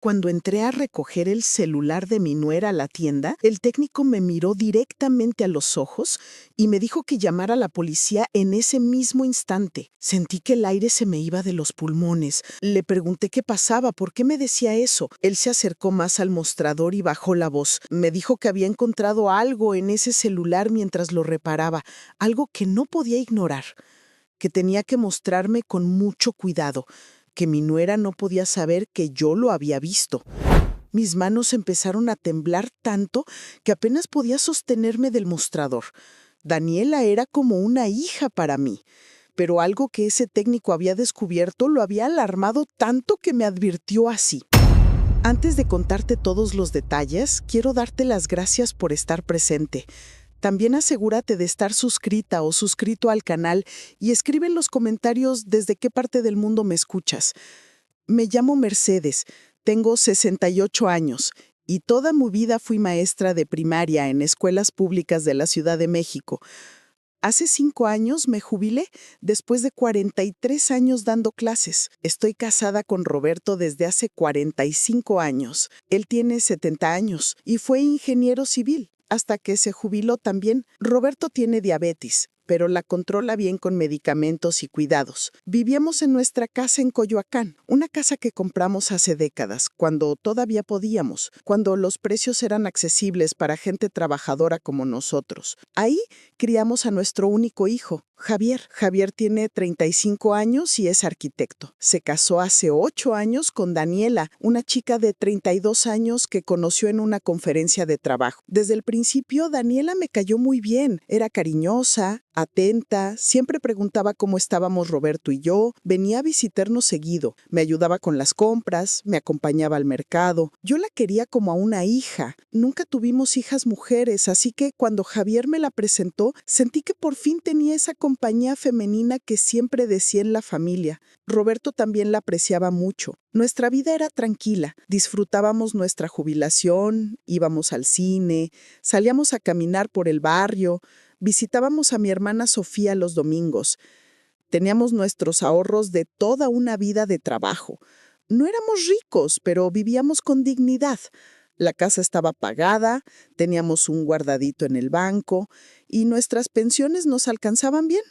Cuando entré a recoger el celular de mi nuera a la tienda, el técnico me miró directamente a los ojos y me dijo que llamara a la policía en ese mismo instante. Sentí que el aire se me iba de los pulmones. Le pregunté qué pasaba, por qué me decía eso. Él se acercó más al mostrador y bajó la voz. Me dijo que había encontrado algo en ese celular mientras lo reparaba, algo que no podía ignorar, que tenía que mostrarme con mucho cuidado, que mi nuera no podía saber que yo lo había visto. Mis manos empezaron a temblar tanto que apenas podía sostenerme del mostrador. Daniela era como una hija para mí, pero algo que ese técnico había descubierto lo había alarmado tanto que me advirtió así. Antes de contarte todos los detalles, quiero darte las gracias por estar presente. También asegúrate de estar suscrita o suscrito al canal y escribe en los comentarios desde qué parte del mundo me escuchas. Me llamo Mercedes, tengo 68 años y toda mi vida fui maestra de primaria en escuelas públicas de la Ciudad de México. Hace 5 años me jubilé después de 43 años dando clases. Estoy casada con Roberto desde hace 45 años. Él tiene 70 años y fue ingeniero civil. Hasta que se jubiló también. Roberto tiene diabetes, pero la controla bien con medicamentos y cuidados. Vivíamos en nuestra casa en Coyoacán, una casa que compramos hace décadas, cuando todavía podíamos, cuando los precios eran accesibles para gente trabajadora como nosotros. Ahí criamos a nuestro único hijo, Javier. Javier tiene 35 años y es arquitecto. Se casó hace 8 años con Daniela, una chica de 32 años que conoció en una conferencia de trabajo. Desde el principio, Daniela me cayó muy bien. Era cariñosa, atenta, siempre preguntaba cómo estábamos Roberto y yo, venía a visitarnos seguido, me ayudaba con las compras, me acompañaba al mercado. Yo la quería como a una hija. Nunca tuvimos hijas mujeres, así que cuando Javier me la presentó, sentí que por fin tenía esa compañía femenina que siempre decía en la familia. Roberto también la apreciaba mucho. Nuestra vida era tranquila, disfrutábamos nuestra jubilación, íbamos al cine, salíamos a caminar por el barrio, visitábamos a mi hermana Sofía los domingos. Teníamos nuestros ahorros de toda una vida de trabajo. No éramos ricos, pero vivíamos con dignidad. La casa estaba pagada, teníamos un guardadito en el banco y nuestras pensiones nos alcanzaban bien.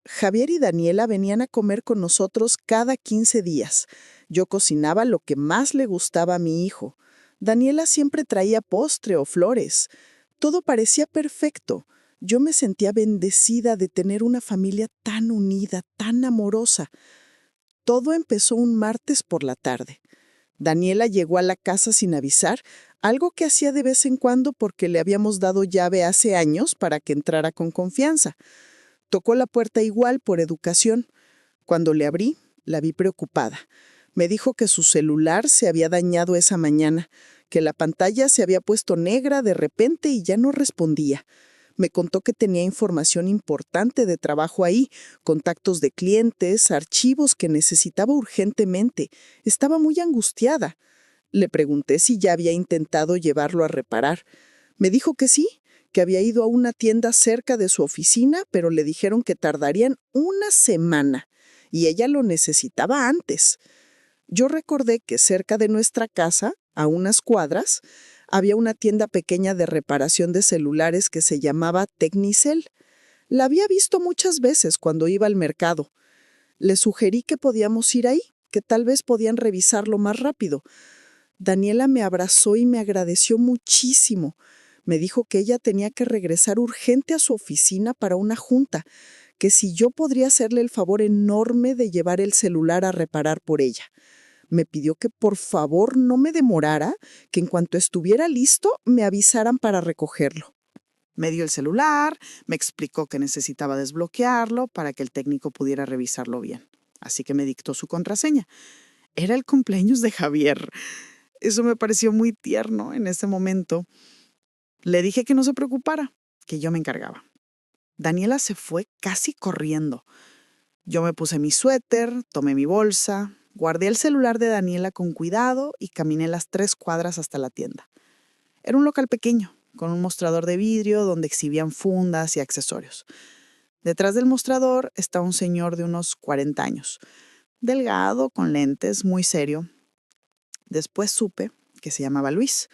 Javier y Daniela venían a comer con nosotros cada 15 días. Yo cocinaba lo que más le gustaba a mi hijo. Daniela siempre traía postre o flores. Todo parecía perfecto. Yo me sentía bendecida de tener una familia tan unida, tan amorosa. Todo empezó un martes por la tarde. Daniela llegó a la casa sin avisar, algo que hacía de vez en cuando porque le habíamos dado llave hace años para que entrara con confianza. Tocó la puerta igual por educación. Cuando le abrí, la vi preocupada. Me dijo que su celular se había dañado esa mañana, que la pantalla se había puesto negra de repente y ya no respondía. Me contó que tenía información importante de trabajo ahí, contactos de clientes, archivos que necesitaba urgentemente. Estaba muy angustiada. Le pregunté si ya había intentado llevarlo a reparar. Me dijo que sí, que había ido a una tienda cerca de su oficina, pero le dijeron que tardarían una semana y ella lo necesitaba antes. Yo recordé que cerca de nuestra casa, a unas cuadras, había una tienda pequeña de reparación de celulares que se llamaba Tecnicel. La había visto muchas veces cuando iba al mercado. Le sugerí que podíamos ir ahí, que tal vez podían revisarlo más rápido. Daniela me abrazó y me agradeció muchísimo. Me dijo que ella tenía que regresar urgente a su oficina para una junta, que si yo podría hacerle el favor enorme de llevar el celular a reparar por ella. Me pidió que por favor no me demorara, que en cuanto estuviera listo me avisaran para recogerlo. Me dio el celular, me explicó que necesitaba desbloquearlo para que el técnico pudiera revisarlo bien. Así que me dictó su contraseña. Era el cumpleaños de Javier. Eso me pareció muy tierno en ese momento. Le dije que no se preocupara, que yo me encargaba. Daniela se fue casi corriendo. Yo me puse mi suéter, tomé mi bolsa, guardé el celular de Daniela con cuidado y caminé las 3 cuadras hasta la tienda. Era un local pequeño, con un mostrador de vidrio donde exhibían fundas y accesorios. Detrás del mostrador estaba un señor de unos 40 años, delgado, con lentes, muy serio. Después supe que se llamaba Luis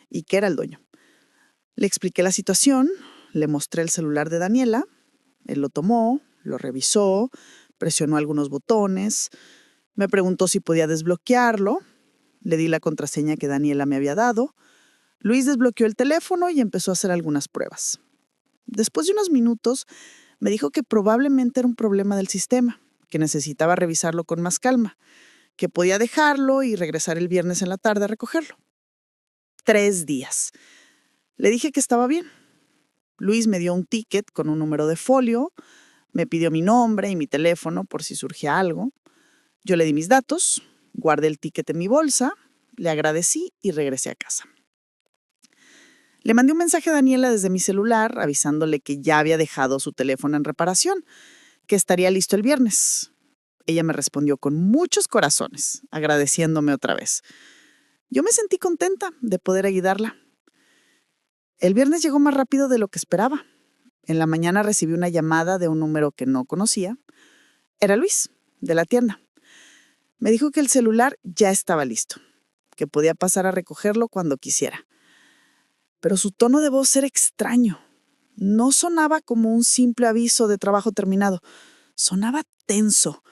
y que era el dueño. Le expliqué la situación, le mostré el celular de Daniela, él lo tomó, lo revisó, presionó algunos botones, me preguntó si podía desbloquearlo, le di la contraseña que Daniela me había dado. Luis desbloqueó el teléfono y empezó a hacer algunas pruebas. Después de unos minutos, me dijo que probablemente era un problema del sistema, que necesitaba revisarlo con más calma, que podía dejarlo y regresar el viernes en la tarde a recogerlo. 3 días. Le dije que estaba bien. Luis me dio un ticket con un número de folio, me pidió mi nombre y mi teléfono por si surgía algo. Yo le di mis datos, guardé el ticket en mi bolsa, le agradecí y regresé a casa. Le mandé un mensaje a Daniela desde mi celular avisándole que ya había dejado su teléfono en reparación, que estaría listo el viernes. Ella me respondió con muchos corazones, agradeciéndome otra vez. Yo me sentí contenta de poder ayudarla. El viernes llegó más rápido de lo que esperaba. En la mañana recibí una llamada de un número que no conocía. Era Luis, de la tienda. Me dijo que el celular ya estaba listo, que podía pasar a recogerlo cuando quisiera. Pero su tono de voz era extraño. No sonaba como un simple aviso de trabajo terminado. Sonaba tenso.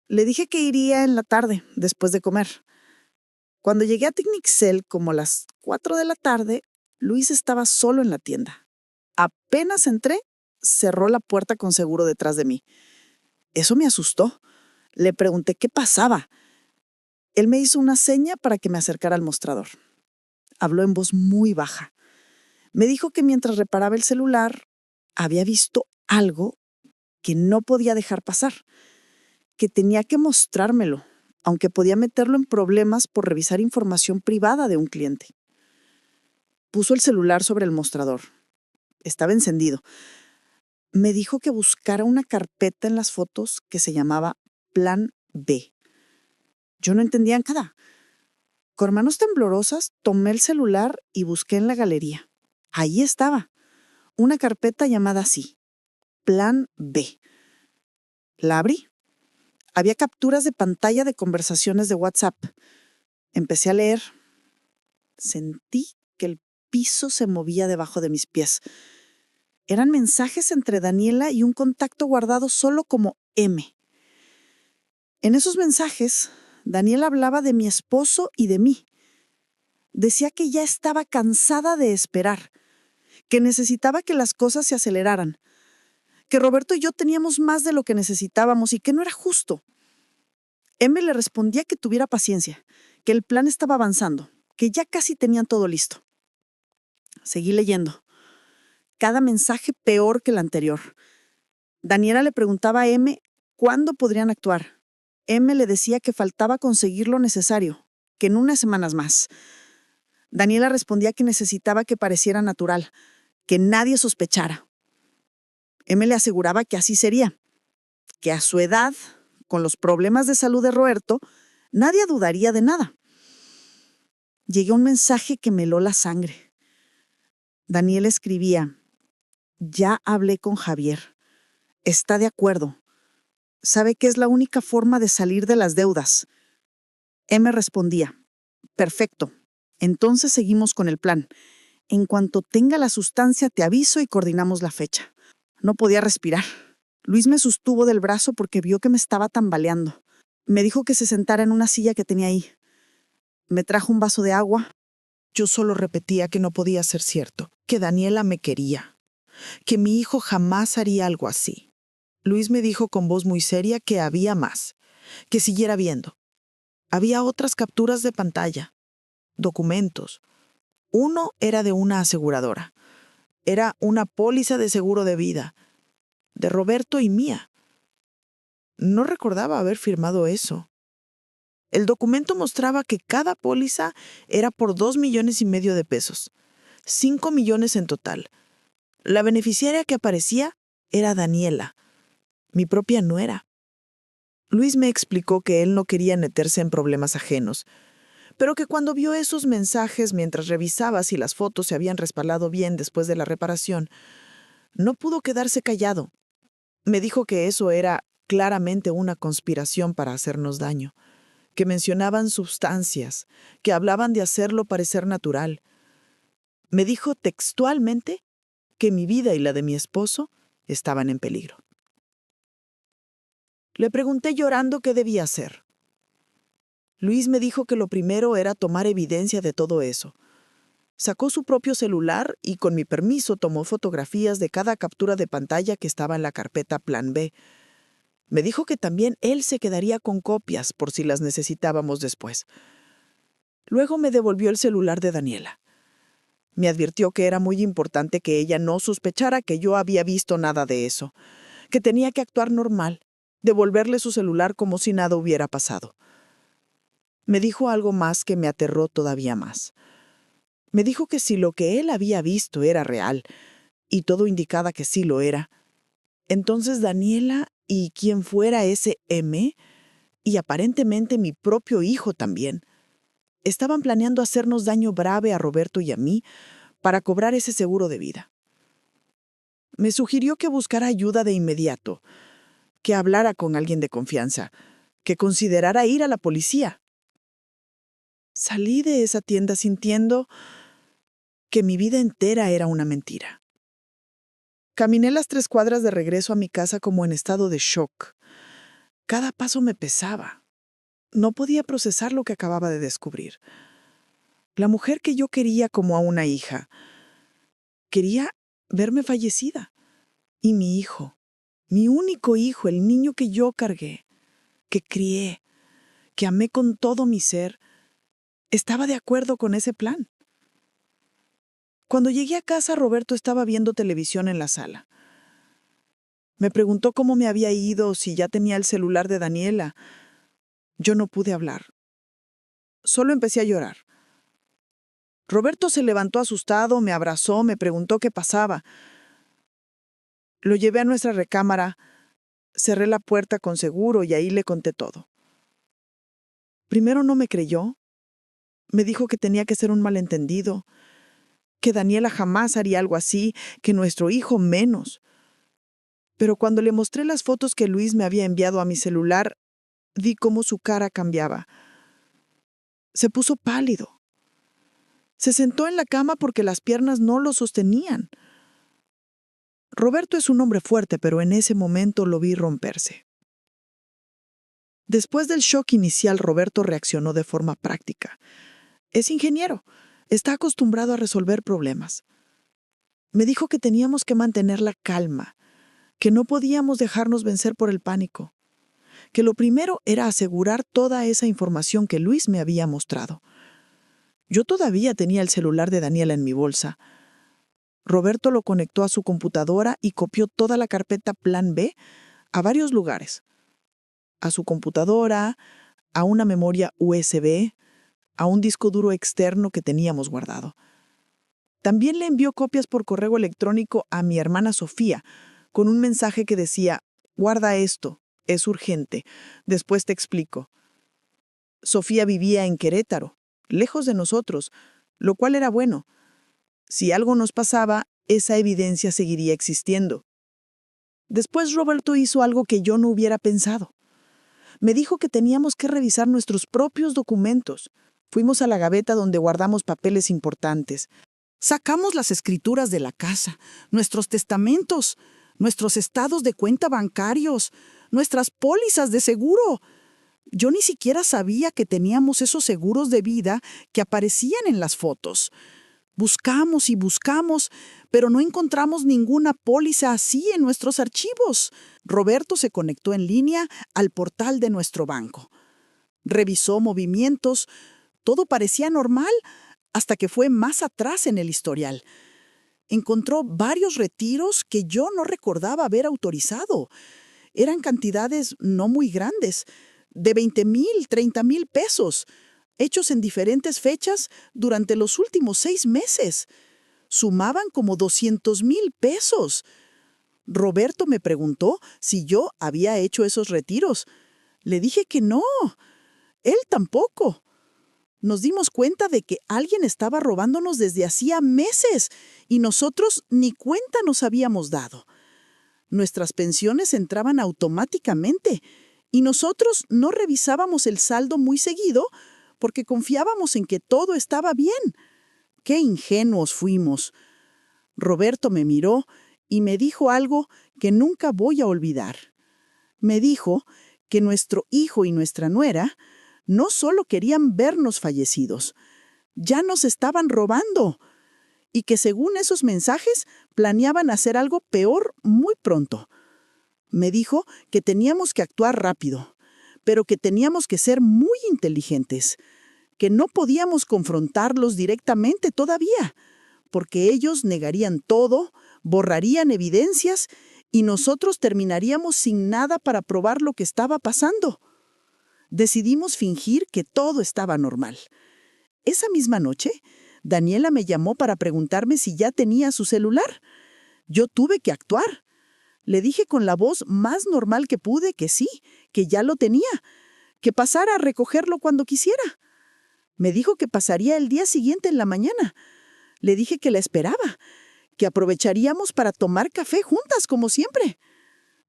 Le dije que iría en la tarde, después de comer. Cuando llegué a Technicel, como a las 4 de la tarde, Luis estaba solo en la tienda. Apenas entré, cerró la puerta con seguro detrás de mí. Eso me asustó. Le pregunté qué pasaba. Él me hizo una seña para que me acercara al mostrador. Habló en voz muy baja. Me dijo que mientras reparaba el celular, había visto algo que no podía dejar pasar, que tenía que mostrármelo, aunque podía meterlo en problemas por revisar información privada de un cliente. Puso el celular sobre el mostrador. Estaba encendido. Me dijo que buscara una carpeta en las fotos que se llamaba Plan B. Yo no entendía nada. Con manos temblorosas, tomé el celular y busqué en la galería. Ahí estaba, una carpeta llamada así, Plan B. La abrí. Había capturas de pantalla de conversaciones de WhatsApp. Empecé a leer. Sentí que el piso se movía debajo de mis pies. Eran mensajes entre Daniela y un contacto guardado solo como M. En esos mensajes, Daniela hablaba de mi esposo y de mí. Decía que ya estaba cansada de esperar, que necesitaba que las cosas se aceleraran, que Roberto y yo teníamos más de lo que necesitábamos y que no era justo. M le respondía que tuviera paciencia, que el plan estaba avanzando, que ya casi tenían todo listo. Seguí leyendo. Cada mensaje peor que el anterior. Daniela le preguntaba a M cuándo podrían actuar. M le decía que faltaba conseguir lo necesario, que en unas semanas más. Daniela respondía que necesitaba que pareciera natural, que nadie sospechara. M le aseguraba que así sería, que a su edad, con los problemas de salud de Roberto, nadie dudaría de nada. Llegué a un mensaje que me heló la sangre. Daniela escribía: ya hablé con Javier. Está de acuerdo. Sabe que es la única forma de salir de las deudas. M respondía: perfecto. Entonces seguimos con el plan. En cuanto tenga la sustancia, te aviso y coordinamos la fecha. No podía respirar. Luis me sostuvo del brazo porque vio que me estaba tambaleando. Me dijo que se sentara en una silla que tenía ahí. Me trajo un vaso de agua. Yo solo repetía que no podía ser cierto, que Daniela me quería, que mi hijo jamás haría algo así. Luis me dijo con voz muy seria que había más, que siguiera viendo. Había otras capturas de pantalla, documentos. Uno era de una aseguradora. Era una póliza de seguro de vida, de Roberto y mía. No recordaba haber firmado eso. El documento mostraba que cada póliza era por 2,5 millones de pesos. 5 millones en total. La beneficiaria que aparecía era Daniela, mi propia nuera. Luis me explicó que él no quería meterse en problemas ajenos, pero que cuando vio esos mensajes mientras revisaba si las fotos se habían respaldado bien después de la reparación, no pudo quedarse callado. Me dijo que eso era claramente una conspiración para hacernos daño, que mencionaban sustancias, que hablaban de hacerlo parecer natural. Me dijo textualmente que mi vida y la de mi esposo estaban en peligro. Le pregunté llorando qué debía hacer. Luis me dijo que lo primero era tomar evidencia de todo eso. Sacó su propio celular y con mi permiso tomó fotografías de cada captura de pantalla que estaba en la carpeta Plan B. Me dijo que también él se quedaría con copias por si las necesitábamos después. Luego me devolvió el celular de Daniela. Me advirtió que era muy importante que ella no sospechara que yo había visto nada de eso, que tenía que actuar normal, devolverle su celular como si nada hubiera pasado. Me dijo algo más que me aterró todavía más. Me dijo que si lo que él había visto era real, y todo indicaba que sí lo era, entonces Daniela y quien fuera ese M, y aparentemente mi propio hijo también, estaban planeando hacernos daño grave a Roberto y a mí para cobrar ese seguro de vida. Me sugirió que buscara ayuda de inmediato, que hablara con alguien de confianza, que considerara ir a la policía. Salí de esa tienda sintiendo que mi vida entera era una mentira. Caminé las 3 cuadras de regreso a mi casa como en estado de shock. Cada paso me pesaba. No podía procesar lo que acababa de descubrir. La mujer que yo quería como a una hija, quería verme fallecida. Y mi hijo, mi único hijo, el niño que yo cargué, que crié, que amé con todo mi ser, estaba de acuerdo con ese plan. Cuando llegué a casa, Roberto estaba viendo televisión en la sala. Me preguntó cómo me había ido, si ya tenía el celular de Daniela. Yo no pude hablar. Solo empecé a llorar. Roberto se levantó asustado, me abrazó, me preguntó qué pasaba. Lo llevé a nuestra recámara, cerré la puerta con seguro y ahí le conté todo. Primero no me creyó. Me dijo que tenía que ser un malentendido, que Daniela jamás haría algo así, que nuestro hijo menos. Pero cuando le mostré las fotos que Luis me había enviado a mi celular, vi cómo su cara cambiaba. Se puso pálido. Se sentó en la cama porque las piernas no lo sostenían. Roberto es un hombre fuerte, pero en ese momento lo vi romperse. Después del shock inicial, Roberto reaccionó de forma práctica. Es ingeniero. Está acostumbrado a resolver problemas. Me dijo que teníamos que mantener la calma, que no podíamos dejarnos vencer por el pánico, que lo primero era asegurar toda esa información que Luis me había mostrado. Yo todavía tenía el celular de Daniela en mi bolsa. Roberto lo conectó a su computadora y copió toda la carpeta Plan B a varios lugares. A su computadora, a una memoria USB, a un disco duro externo que teníamos guardado. También le envió copias por correo electrónico a mi hermana Sofía, con un mensaje que decía: guarda esto, es urgente, después te explico. Sofía vivía en Querétaro, lejos de nosotros, lo cual era bueno. Si algo nos pasaba, esa evidencia seguiría existiendo. Después Roberto hizo algo que yo no hubiera pensado. Me dijo que teníamos que revisar nuestros propios documentos. Fuimos a la gaveta donde guardamos papeles importantes. Sacamos las escrituras de la casa, nuestros testamentos, nuestros estados de cuenta bancarios, nuestras pólizas de seguro. Yo ni siquiera sabía que teníamos esos seguros de vida que aparecían en las fotos. Buscamos y buscamos, pero no encontramos ninguna póliza así en nuestros archivos. Roberto se conectó en línea al portal de nuestro banco. Revisó movimientos. Todo parecía normal hasta que fue más atrás en el historial. Encontró varios retiros que yo no recordaba haber autorizado. Eran cantidades no muy grandes, de 20,000, 30,000 pesos, hechos en diferentes fechas durante los últimos 6 meses. Sumaban como 200,000 pesos. Roberto me preguntó si yo había hecho esos retiros. Le dije que no, él tampoco. Nos dimos cuenta de que alguien estaba robándonos desde hacía meses y nosotros ni cuenta nos habíamos dado. Nuestras pensiones entraban automáticamente Y nosotros no revisábamos el saldo muy seguido porque confiábamos en que todo estaba bien. ¡Qué ingenuos fuimos! Roberto me miró y me dijo algo que nunca voy a olvidar. Me dijo que nuestro hijo y nuestra nuera no solo querían vernos fallecidos, ya nos estaban robando y que según esos mensajes planeaban hacer algo peor muy pronto. Me dijo que teníamos que actuar rápido, pero que teníamos que ser muy inteligentes, que no podíamos confrontarlos directamente todavía, porque ellos negarían todo, borrarían evidencias y nosotros terminaríamos sin nada para probar lo que estaba pasando. Decidimos fingir que todo estaba normal. Esa misma noche, Daniela me llamó para preguntarme si ya tenía su celular. Yo tuve que actuar. Le dije con la voz más normal que pude que sí, que ya lo tenía, que pasara a recogerlo cuando quisiera. Me dijo que pasaría el día siguiente en la mañana. Le dije que la esperaba, que aprovecharíamos para tomar café juntas como siempre.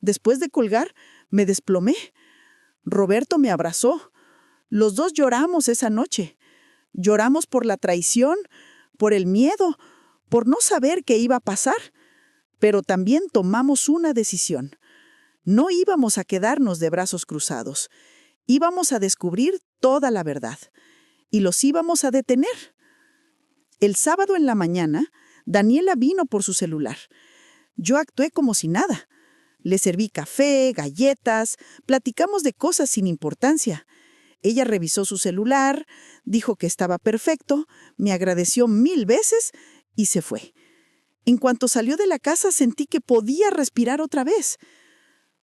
Después de colgar, me desplomé. Roberto me abrazó. Los dos lloramos esa noche. Lloramos por la traición, por el miedo, por no saber qué iba a pasar. Pero también tomamos una decisión. No íbamos a quedarnos de brazos cruzados. Íbamos a descubrir toda la verdad. Y los íbamos a detener. El sábado en la mañana, Daniela vino por su celular. Yo actué como si nada. Le serví café, galletas, platicamos de cosas sin importancia. Ella revisó su celular, dijo que estaba perfecto, me agradeció 1000 veces y se fue. En cuanto salió de la casa sentí que podía respirar otra vez.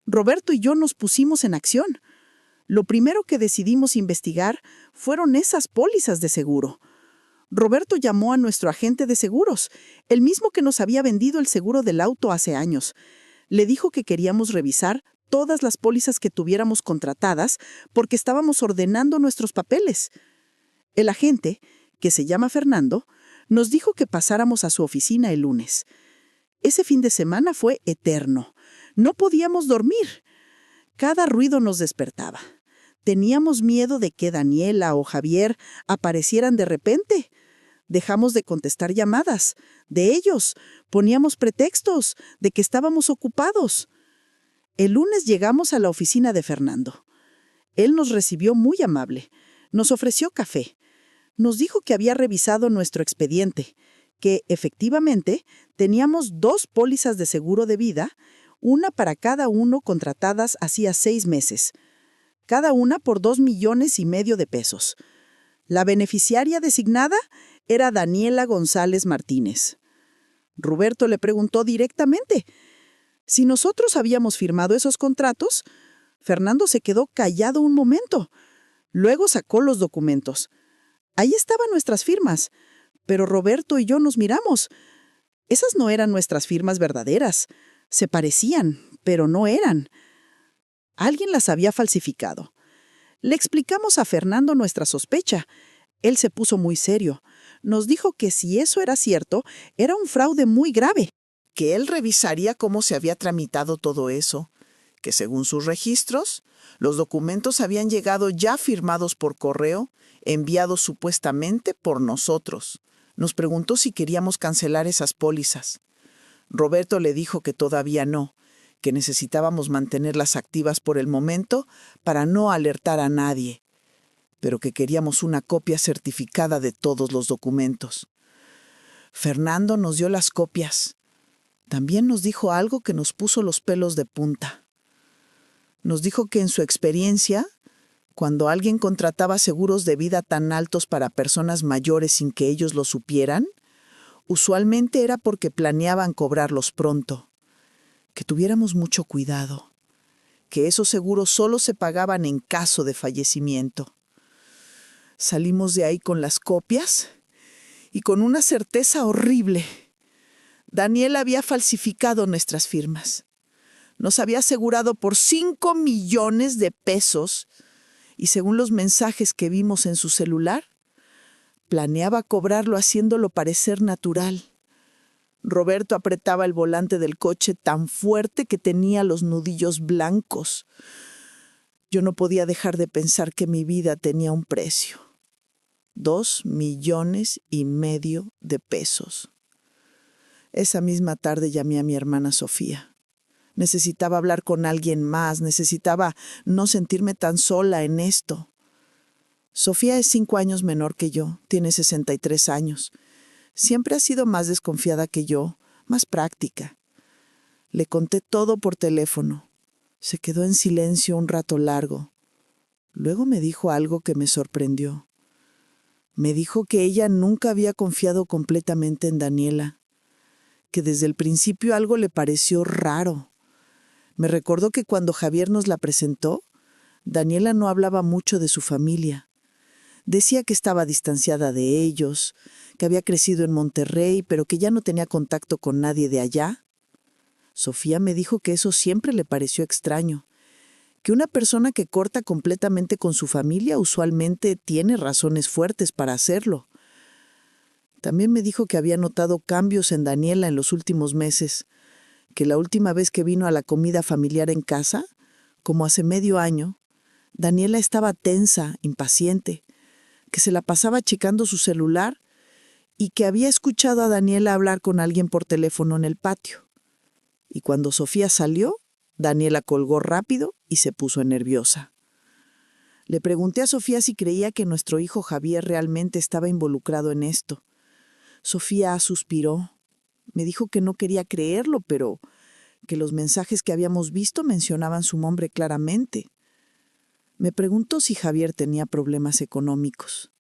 Roberto y yo nos pusimos en acción. Lo primero que decidimos investigar fueron esas pólizas de seguro. Roberto llamó a nuestro agente de seguros, el mismo que nos había vendido el seguro del auto hace años. Le dijo que queríamos revisar todas las pólizas que tuviéramos contratadas porque estábamos ordenando nuestros papeles. El agente, que se llama Fernando, nos dijo que pasáramos a su oficina el lunes. Ese fin de semana fue eterno. No podíamos dormir. Cada ruido nos despertaba. Teníamos miedo de que Daniela o Javier aparecieran de repente. Dejamos de contestar llamadas. De ellos. Poníamos pretextos de que estábamos ocupados. El lunes llegamos a la oficina de Fernando. Él nos recibió muy amable. Nos ofreció café. Nos dijo que había revisado nuestro expediente, que efectivamente teníamos 2 pólizas de seguro de vida, una para cada uno contratadas hacía 6 meses, cada una por 2,5 millones de pesos. La beneficiaria designada era Daniela González Martínez. Roberto le preguntó directamente si nosotros habíamos firmado esos contratos. Fernando se quedó callado un momento. Luego sacó los documentos. Ahí estaban nuestras firmas, pero Roberto y yo nos miramos. Esas no eran nuestras firmas verdaderas. Se parecían, pero no eran. Alguien las había falsificado. Le explicamos a Fernando nuestra sospecha. Él se puso muy serio. Nos dijo que si eso era cierto, era un fraude muy grave. Que él revisaría cómo se había tramitado todo eso, que según sus registros, los documentos habían llegado ya firmados por correo, enviados supuestamente por nosotros. Nos preguntó si queríamos cancelar esas pólizas. Roberto le dijo que todavía no, que necesitábamos mantenerlas activas por el momento para no alertar a nadie, pero que queríamos una copia certificada de todos los documentos. Fernando nos dio las copias. También nos dijo algo que nos puso los pelos de punta. Nos dijo que en su experiencia, cuando alguien contrataba seguros de vida tan altos para personas mayores sin que ellos lo supieran, usualmente era porque planeaban cobrarlos pronto. Que tuviéramos mucho cuidado, que esos seguros solo se pagaban en caso de fallecimiento. Salimos de ahí con las copias y con una certeza horrible. Daniel había falsificado nuestras firmas. Nos había asegurado por 5 millones de pesos y según los mensajes que vimos en su celular, planeaba cobrarlo haciéndolo parecer natural. Roberto apretaba el volante del coche tan fuerte que tenía los nudillos blancos. Yo no podía dejar de pensar que mi vida tenía un precio. 2,5 millones de pesos. Esa misma tarde llamé a mi hermana Sofía. Necesitaba hablar con alguien más, necesitaba no sentirme tan sola en esto. Sofía es 5 años menor que yo, tiene 63 años. Siempre ha sido más desconfiada que yo, más práctica. Le conté todo por teléfono. Se quedó en silencio un rato largo. Luego me dijo algo que me sorprendió. Me dijo que ella nunca había confiado completamente en Daniela, que desde el principio algo le pareció raro. Me recordó que cuando Javier nos la presentó, Daniela no hablaba mucho de su familia. Decía que estaba distanciada de ellos, que había crecido en Monterrey, pero que ya no tenía contacto con nadie de allá. Sofía me dijo que eso siempre le pareció extraño, que una persona que corta completamente con su familia usualmente tiene razones fuertes para hacerlo. También me dijo que había notado cambios en Daniela en los últimos meses, que la última vez que vino a la comida familiar en casa, como hace medio año, Daniela estaba tensa, impaciente, que se la pasaba checando su celular y que había escuchado a Daniela hablar con alguien por teléfono en el patio. Y cuando Sofía salió, Daniela colgó rápido y se puso nerviosa. Le pregunté a Sofía si creía que nuestro hijo Javier realmente estaba involucrado en esto. Sofía suspiró. Me dijo que no quería creerlo, pero que los mensajes que habíamos visto mencionaban su nombre claramente. Me preguntó si Javier tenía problemas económicos.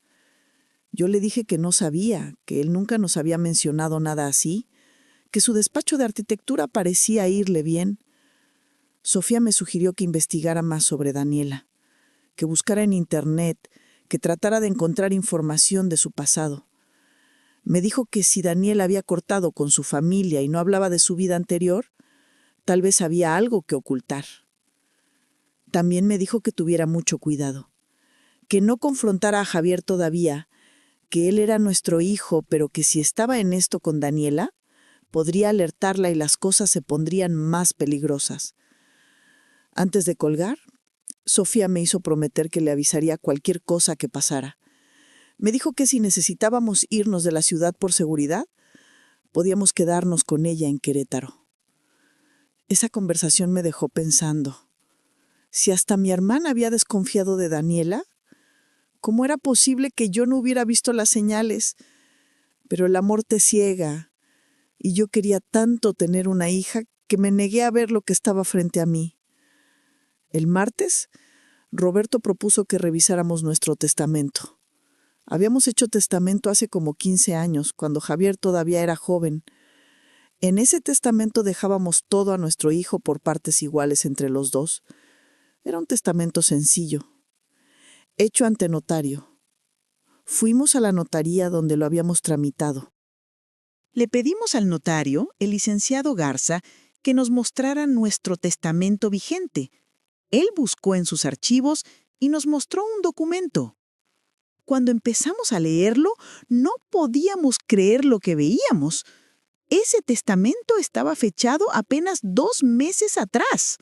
Yo le dije que no sabía, que él nunca nos había mencionado nada así, que su despacho de arquitectura parecía irle bien. Sofía me sugirió que investigara más sobre Daniela, que buscara en internet, que tratara de encontrar información de su pasado. Me dijo que si Daniela había cortado con su familia y no hablaba de su vida anterior, tal vez había algo que ocultar. También me dijo que tuviera mucho cuidado, que no confrontara a Javier todavía, que él era nuestro hijo, pero que si estaba en esto con Daniela, podría alertarla y las cosas se pondrían más peligrosas. Antes de colgar, Sofía me hizo prometer que le avisaría cualquier cosa que pasara. Me dijo que si necesitábamos irnos de la ciudad por seguridad, podíamos quedarnos con ella en Querétaro. Esa conversación me dejó pensando. Si hasta mi hermana había desconfiado de Daniela, ¿cómo era posible que yo no hubiera visto las señales? Pero el amor te ciega, y yo quería tanto tener una hija que me negué a ver lo que estaba frente a mí. El martes, Roberto propuso que revisáramos nuestro testamento. Habíamos hecho testamento hace como 15 años, cuando Javier todavía era joven. En ese testamento dejábamos todo a nuestro hijo por partes iguales entre los dos. Era un testamento sencillo, hecho ante notario. Fuimos a la notaría donde lo habíamos tramitado. Le pedimos al notario, el licenciado Garza, que nos mostrara nuestro testamento vigente. Él buscó en sus archivos y nos mostró un documento. Cuando empezamos a leerlo, no podíamos creer lo que veíamos. Ese testamento estaba fechado apenas 2 meses atrás.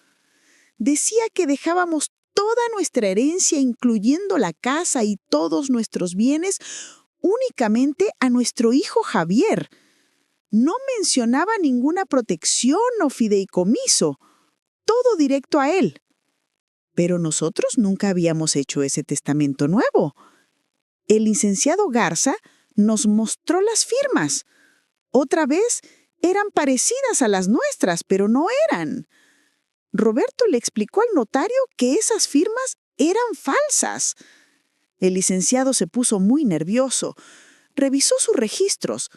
Decía que dejábamos toda nuestra herencia, incluyendo la casa y todos nuestros bienes, únicamente a nuestro hijo Javier. No mencionaba ninguna protección o fideicomiso, todo directo a él. Pero nosotros nunca habíamos hecho ese testamento nuevo. El licenciado Garza nos mostró las firmas. Otra vez eran parecidas a las nuestras, pero no eran. Roberto le explicó al notario que esas firmas eran falsas. El licenciado se puso muy nervioso. Revisó sus registros.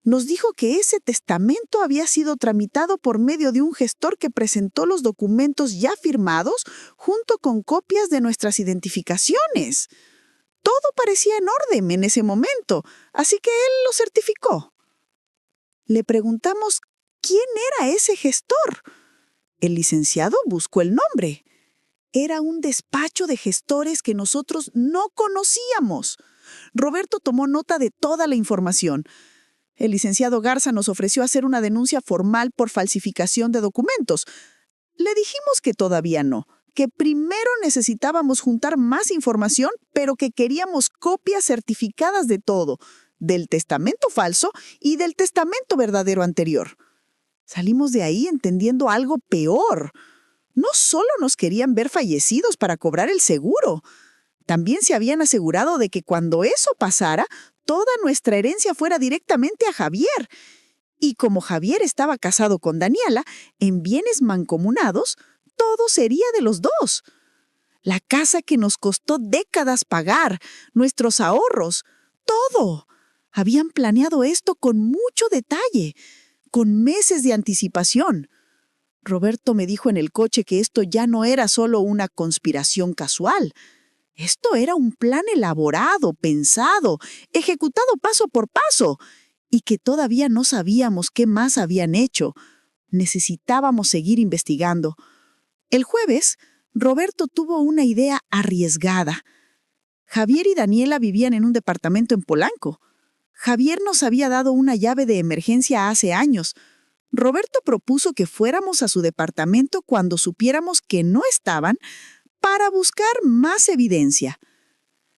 Nos dijo que ese testamento había sido tramitado por medio de un gestor que presentó los documentos ya firmados junto con copias de nuestras identificaciones. Todo parecía en orden en ese momento, así que él lo certificó. Le preguntamos quién era ese gestor. El licenciado buscó el nombre. Era un despacho de gestores que nosotros no conocíamos. Roberto tomó nota de toda la información. El licenciado Garza nos ofreció hacer una denuncia formal por falsificación de documentos. Le dijimos que todavía no, que primero necesitábamos juntar más información, pero que queríamos copias certificadas de todo, del testamento falso y del testamento verdadero anterior. Salimos de ahí entendiendo algo peor. No solo nos querían ver fallecidos para cobrar el seguro, también se habían asegurado de que cuando eso pasara, toda nuestra herencia fuera directamente a Javier. Y como Javier estaba casado con Daniela, en bienes mancomunados, todo sería de los dos. La casa que nos costó décadas pagar, nuestros ahorros, todo. Habían planeado esto con mucho detalle, con meses de anticipación. Roberto me dijo en el coche que esto ya no era solo una conspiración casual. Esto era un plan elaborado, pensado, ejecutado paso por paso, y que todavía no sabíamos qué más habían hecho. Necesitábamos seguir investigando. El jueves, Roberto tuvo una idea arriesgada. Javier y Daniela vivían en un departamento en Polanco. Javier nos había dado una llave de emergencia hace años. Roberto propuso que fuéramos a su departamento cuando supiéramos que no estaban para buscar más evidencia.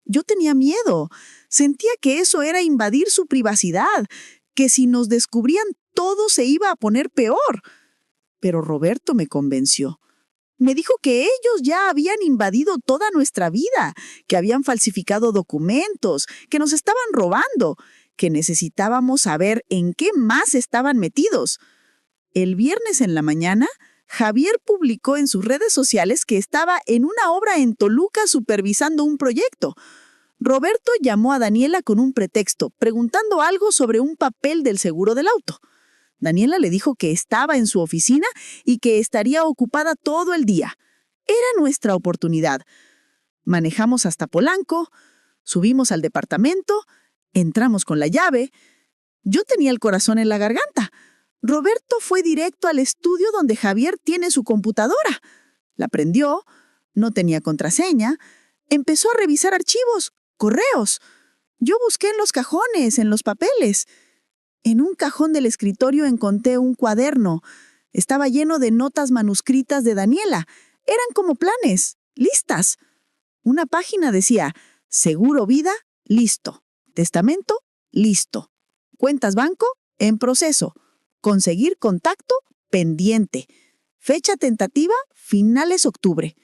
Yo tenía miedo. Sentía que eso era invadir su privacidad, que si nos descubrían todo se iba a poner peor. Pero Roberto me convenció. Me dijo que ellos ya habían invadido toda nuestra vida, que habían falsificado documentos, que nos estaban robando, que necesitábamos saber en qué más estaban metidos. El viernes en la mañana, Javier publicó en sus redes sociales que estaba en una obra en Toluca supervisando un proyecto. Roberto llamó a Daniela con un pretexto, preguntando algo sobre un papel del seguro del auto. Daniela le dijo que estaba en su oficina y que estaría ocupada todo el día. Era nuestra oportunidad. Manejamos hasta Polanco, subimos al departamento, entramos con la llave. Yo tenía el corazón en la garganta. Roberto fue directo al estudio donde Javier tiene su computadora. La prendió, no tenía contraseña, empezó a revisar archivos, correos. Yo busqué en los cajones, en los papeles. En un cajón del escritorio encontré un cuaderno. Estaba lleno de notas manuscritas de Daniela. Eran como planes, listas. Una página decía, seguro vida, listo. Testamento, listo. Cuentas banco, en proceso. Conseguir contacto, pendiente. Fecha tentativa, finales octubre.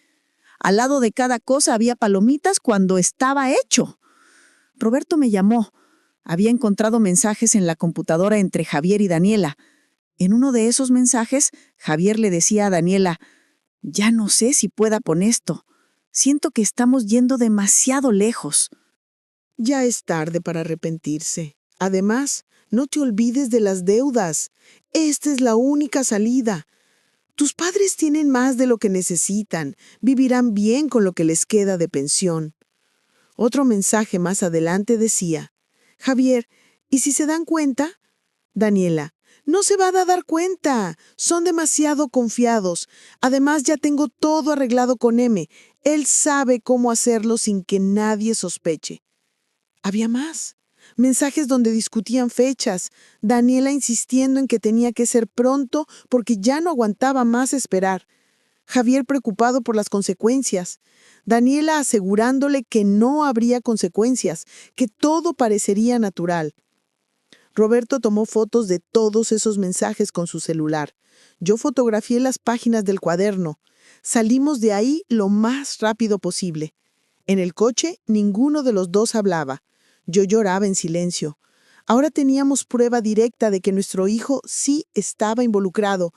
Al lado de cada cosa había palomitas cuando estaba hecho. Roberto me llamó. Había encontrado mensajes en la computadora entre Javier y Daniela. En uno de esos mensajes, Javier le decía a Daniela, ya no sé si pueda con esto. Siento que estamos yendo demasiado lejos. Ya es tarde para arrepentirse. Además, no te olvides de las deudas. Esta es la única salida. Tus padres tienen más de lo que necesitan. Vivirán bien con lo que les queda de pensión. Otro mensaje más adelante decía, Javier, ¿y si se dan cuenta? Daniela, no se van a dar cuenta. Son demasiado confiados. Además, ya tengo todo arreglado con M. Él sabe cómo hacerlo sin que nadie sospeche. Había más. Mensajes donde discutían fechas. Daniela insistiendo en que tenía que ser pronto porque ya no aguantaba más esperar. Javier preocupado por las consecuencias. Daniela asegurándole que no habría consecuencias, que todo parecería natural. Roberto tomó fotos de todos esos mensajes con su celular. Yo fotografié las páginas del cuaderno. Salimos de ahí lo más rápido posible. En el coche, ninguno de los dos hablaba. Yo lloraba en silencio. Ahora teníamos prueba directa de que nuestro hijo sí estaba involucrado.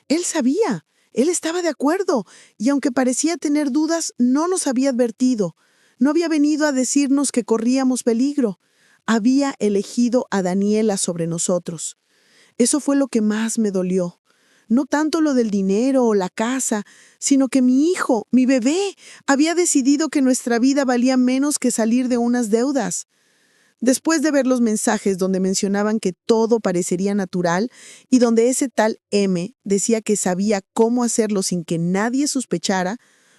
Él sabía, él estaba de acuerdo, y aunque parecía tener dudas, no nos había advertido. No había venido a decirnos que corríamos peligro. Había elegido a Daniela sobre nosotros. Eso fue lo que más me dolió. No tanto lo del dinero o la casa, sino que mi hijo, mi bebé, había decidido que nuestra vida valía menos que salir de unas deudas. Después de ver los mensajes donde mencionaban que todo parecería natural y donde ese tal M decía que sabía cómo hacerlo sin que nadie sospechara,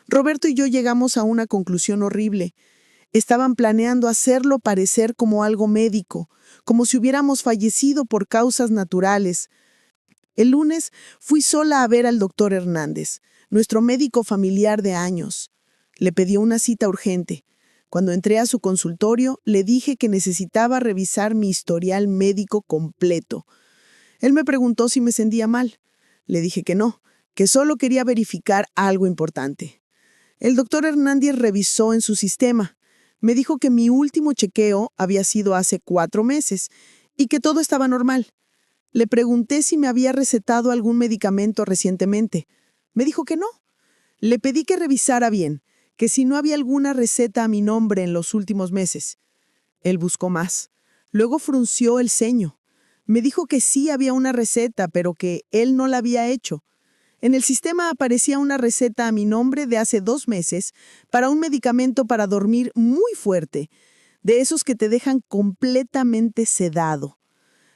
Roberto y yo llegamos a una conclusión horrible. Estaban planeando hacerlo parecer como algo médico, como si hubiéramos fallecido por causas naturales. El lunes fui sola a ver al doctor Hernández. nuestro médico familiar de años. Le pedí una cita urgente. Cuando entré a su consultorio, le dije que necesitaba revisar mi historial médico completo. Él me preguntó si me sentía mal. Le dije que no, que solo quería verificar algo importante. El doctor Hernández revisó en su sistema. Me dijo que mi último chequeo había sido hace 4 meses y que todo estaba normal. Le pregunté si me había recetado algún medicamento recientemente. Me dijo que no. Le pedí que revisara bien, que si no había alguna receta a mi nombre en los últimos meses. Él buscó más. Luego frunció el ceño. Me dijo que sí había una receta, pero que él no la había hecho. En el sistema aparecía una receta a mi nombre de hace 2 meses para un medicamento para dormir muy fuerte, de esos que te dejan completamente sedado.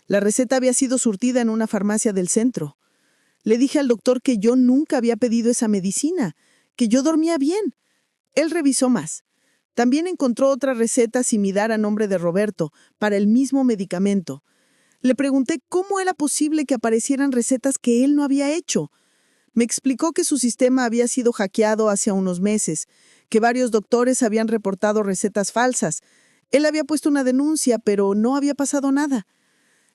La receta había sido surtida en una farmacia del centro. Le dije al doctor que yo nunca había pedido esa medicina, que yo dormía bien. Él revisó más. También encontró otra receta similar a nombre de Roberto, para el mismo medicamento. Le pregunté cómo era posible que aparecieran recetas que él no había hecho. Me explicó que su sistema había sido hackeado hace unos meses, que varios doctores habían reportado recetas falsas. Él había puesto una denuncia, pero no había pasado nada.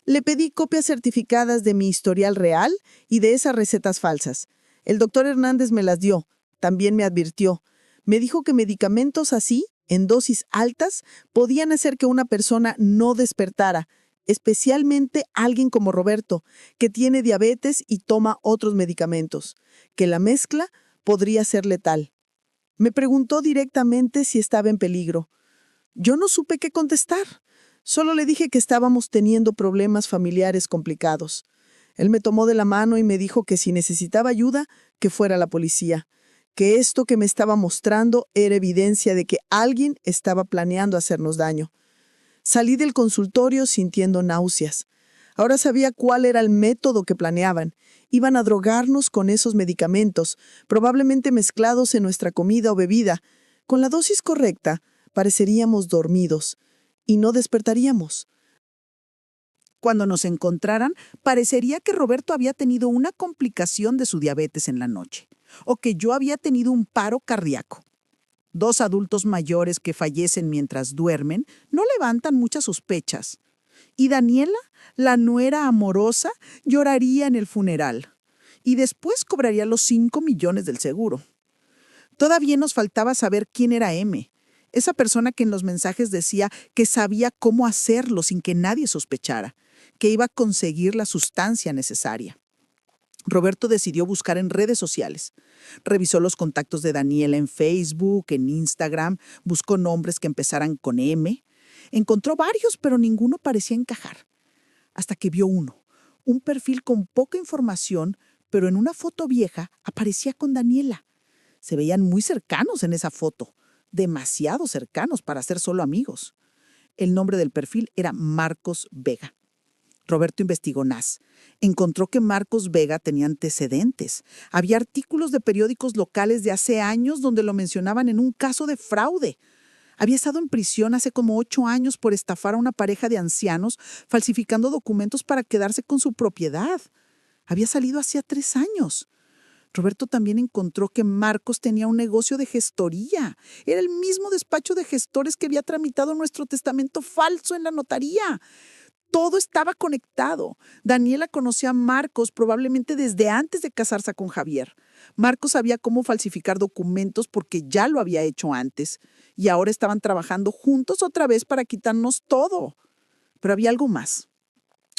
Le pedí copias certificadas de mi historial real y de esas recetas falsas. El doctor Hernández me las dio. También me advirtió. Me dijo que medicamentos así, en dosis altas, podían hacer que una persona no despertara, especialmente alguien como Roberto, que tiene diabetes y toma otros medicamentos, que la mezcla podría ser letal. Me preguntó directamente si estaba en peligro. Yo no supe qué contestar. Solo le dije que estábamos teniendo problemas familiares complicados. Él me tomó de la mano y me dijo que si necesitaba ayuda, que fuera a la policía, que esto que me estaba mostrando era evidencia de que alguien estaba planeando hacernos daño. Salí del consultorio sintiendo náuseas. Ahora sabía cuál era el método que planeaban. Iban a drogarnos con esos medicamentos, probablemente mezclados en nuestra comida o bebida. Con la dosis correcta, pareceríamos dormidos y no despertaríamos. Cuando nos encontraran, parecería que Roberto había tenido una complicación de su diabetes en la noche, o que yo había tenido un paro cardíaco. 2 adultos mayores que fallecen mientras duermen no levantan muchas sospechas. Y Daniela, la nuera amorosa, lloraría en el funeral. Y después cobraría los 5 millones del seguro. Todavía nos faltaba saber quién era M, esa persona que en los mensajes decía que sabía cómo hacerlo sin que nadie sospechara, que iba a conseguir la sustancia necesaria. Roberto decidió buscar en redes sociales. Revisó los contactos de Daniela en Facebook, en Instagram, buscó nombres que empezaran con M. Encontró varios, pero ninguno parecía encajar. Hasta que vio uno, un perfil con poca información, pero en una foto vieja aparecía con Daniela. Se veían muy cercanos en esa foto, demasiado cercanos para ser solo amigos. El nombre del perfil era Marcos Vega. Roberto investigó más. Encontró que Marcos Vega tenía antecedentes. Había artículos de periódicos locales de hace años donde lo mencionaban en un caso de fraude. Había estado en prisión hace como 8 años por estafar a una pareja de ancianos, falsificando documentos para quedarse con su propiedad. Había salido hacía 3 años. Roberto también encontró que Marcos tenía un negocio de gestoría. Era el mismo despacho de gestores que había tramitado nuestro testamento falso en la notaría. Todo estaba conectado. Daniela conocía a Marcos probablemente desde antes de casarse con Javier. Marcos sabía cómo falsificar documentos porque ya lo había hecho antes. Y ahora estaban trabajando juntos otra vez para quitarnos todo. Pero había algo más.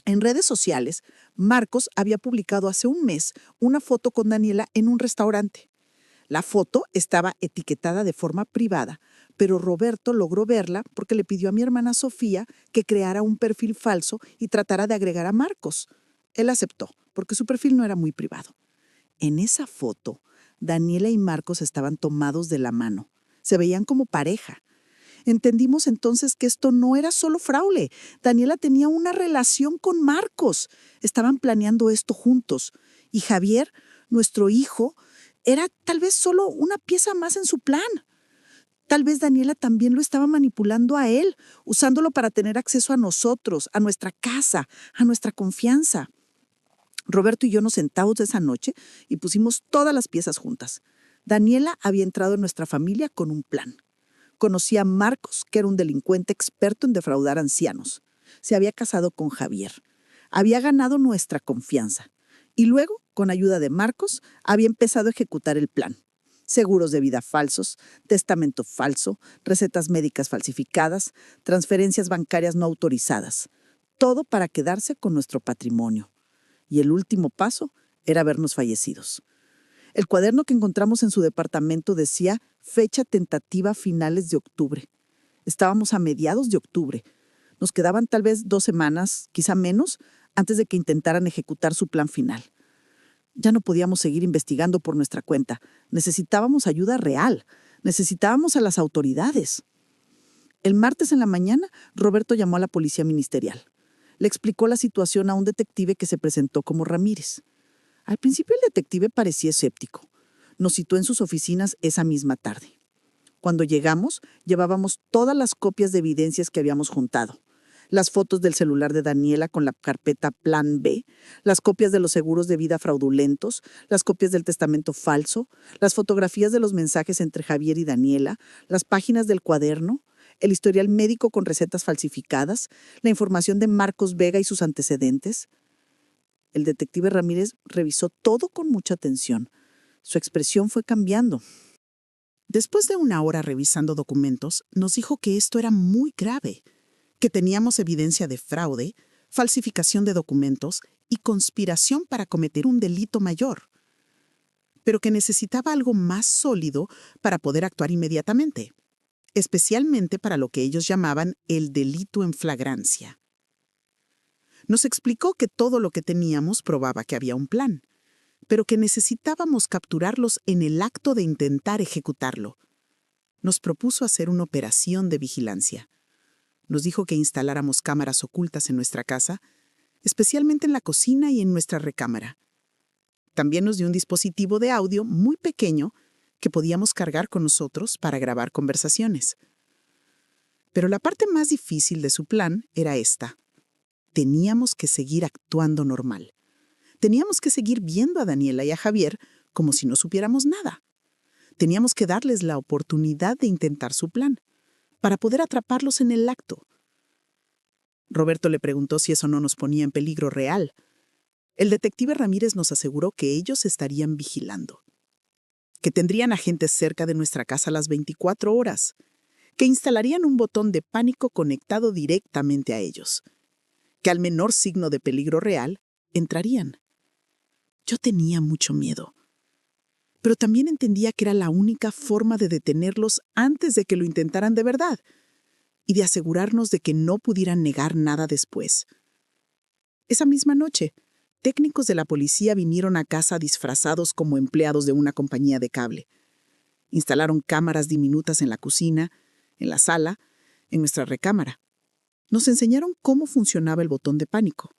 En redes sociales, Marcos había publicado hace un mes una foto con Daniela en un restaurante. La foto estaba etiquetada de forma privada, pero Roberto logró verla porque le pidió a mi hermana Sofía que creara un perfil falso y tratara de agregar a Marcos. Él aceptó, porque su perfil no era muy privado. En esa foto, Daniela y Marcos estaban tomados de la mano. Se veían como pareja. Entendimos entonces que esto no era solo fraude. Daniela tenía una relación con Marcos. Estaban planeando esto juntos. Y Javier, nuestro hijo, era tal vez solo una pieza más en su plan. Tal vez Daniela también lo estaba manipulando a él, usándolo para tener acceso a nosotros, a nuestra casa, a nuestra confianza. Roberto y yo nos sentamos esa noche y pusimos todas las piezas juntas. Daniela había entrado en nuestra familia con un plan. Conocía a Marcos, que era un delincuente experto en defraudar ancianos. Se había casado con Javier. Había ganado nuestra confianza. Y luego, con ayuda de Marcos, había empezado a ejecutar el plan. Seguros de vida falsos, testamento falso, recetas médicas falsificadas, transferencias bancarias no autorizadas. Todo para quedarse con nuestro patrimonio. Y el último paso era vernos fallecidos. El cuaderno que encontramos en su departamento decía fecha tentativa finales de octubre. Estábamos a mediados de octubre. Nos quedaban tal vez 2 semanas, quizá menos, antes de que intentaran ejecutar su plan final. Ya no podíamos seguir investigando por nuestra cuenta. Necesitábamos ayuda real. Necesitábamos a las autoridades. El martes en la mañana, Roberto llamó a la policía ministerial. Le explicó la situación a un detective que se presentó como Ramírez. Al principio el detective parecía escéptico. Nos citó en sus oficinas esa misma tarde. Cuando llegamos, llevábamos todas las copias de evidencias que habíamos juntado. Las fotos del celular de Daniela con la carpeta Plan B, las copias de los seguros de vida fraudulentos, las copias del testamento falso, las fotografías de los mensajes entre Javier y Daniela, las páginas del cuaderno, el historial médico con recetas falsificadas, la información de Marcos Vega y sus antecedentes. El detective Ramírez revisó todo con mucha atención. Su expresión fue cambiando. Después de 1 hora revisando documentos, nos dijo que esto era muy grave, que teníamos evidencia de fraude, falsificación de documentos y conspiración para cometer un delito mayor, pero que necesitaba algo más sólido para poder actuar inmediatamente, especialmente para lo que ellos llamaban el delito en flagrancia. Nos explicó que todo lo que teníamos probaba que había un plan, pero que necesitábamos capturarlos en el acto de intentar ejecutarlo. Nos propuso hacer una operación de vigilancia. Nos dijo que instaláramos cámaras ocultas en nuestra casa, especialmente en la cocina y en nuestra recámara. También nos dio un dispositivo de audio muy pequeño que podíamos cargar con nosotros para grabar conversaciones. Pero la parte más difícil de su plan era esta. Teníamos que seguir actuando normal. Teníamos que seguir viendo a Daniela y a Javier como si no supiéramos nada. Teníamos que darles la oportunidad de intentar su plan, para poder atraparlos en el acto. Roberto le preguntó si eso no nos ponía en peligro real. El detective Ramírez nos aseguró que ellos estarían vigilando, que tendrían agentes cerca de nuestra casa las 24 horas, que instalarían un botón de pánico conectado directamente a ellos, que al menor signo de peligro real, entrarían. Yo tenía mucho miedo, pero también entendía que era la única forma de detenerlos antes de que lo intentaran de verdad y de asegurarnos de que no pudieran negar nada después. Esa misma noche, técnicos de la policía vinieron a casa disfrazados como empleados de una compañía de cable. Instalaron cámaras diminutas en la cocina, en la sala, en nuestra recámara. Nos enseñaron cómo funcionaba el botón de pánico.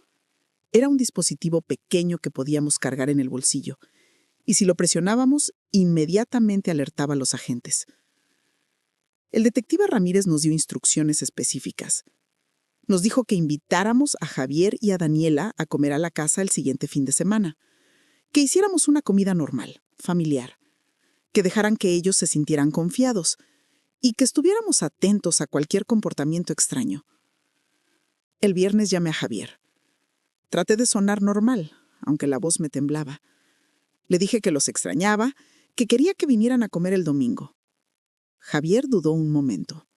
Era un dispositivo pequeño que podíamos cargar en el bolsillo, y si lo presionábamos, inmediatamente alertaba a los agentes. El detective Ramírez nos dio instrucciones específicas. Nos dijo que invitáramos a Javier y a Daniela a comer a la casa el siguiente fin de semana, que hiciéramos una comida normal, familiar, que dejaran que ellos se sintieran confiados y que estuviéramos atentos a cualquier comportamiento extraño. El viernes llamé a Javier. Traté de sonar normal, aunque la voz me temblaba. Le dije que los extrañaba, que quería que vinieran a comer el domingo. Javier dudó un momento.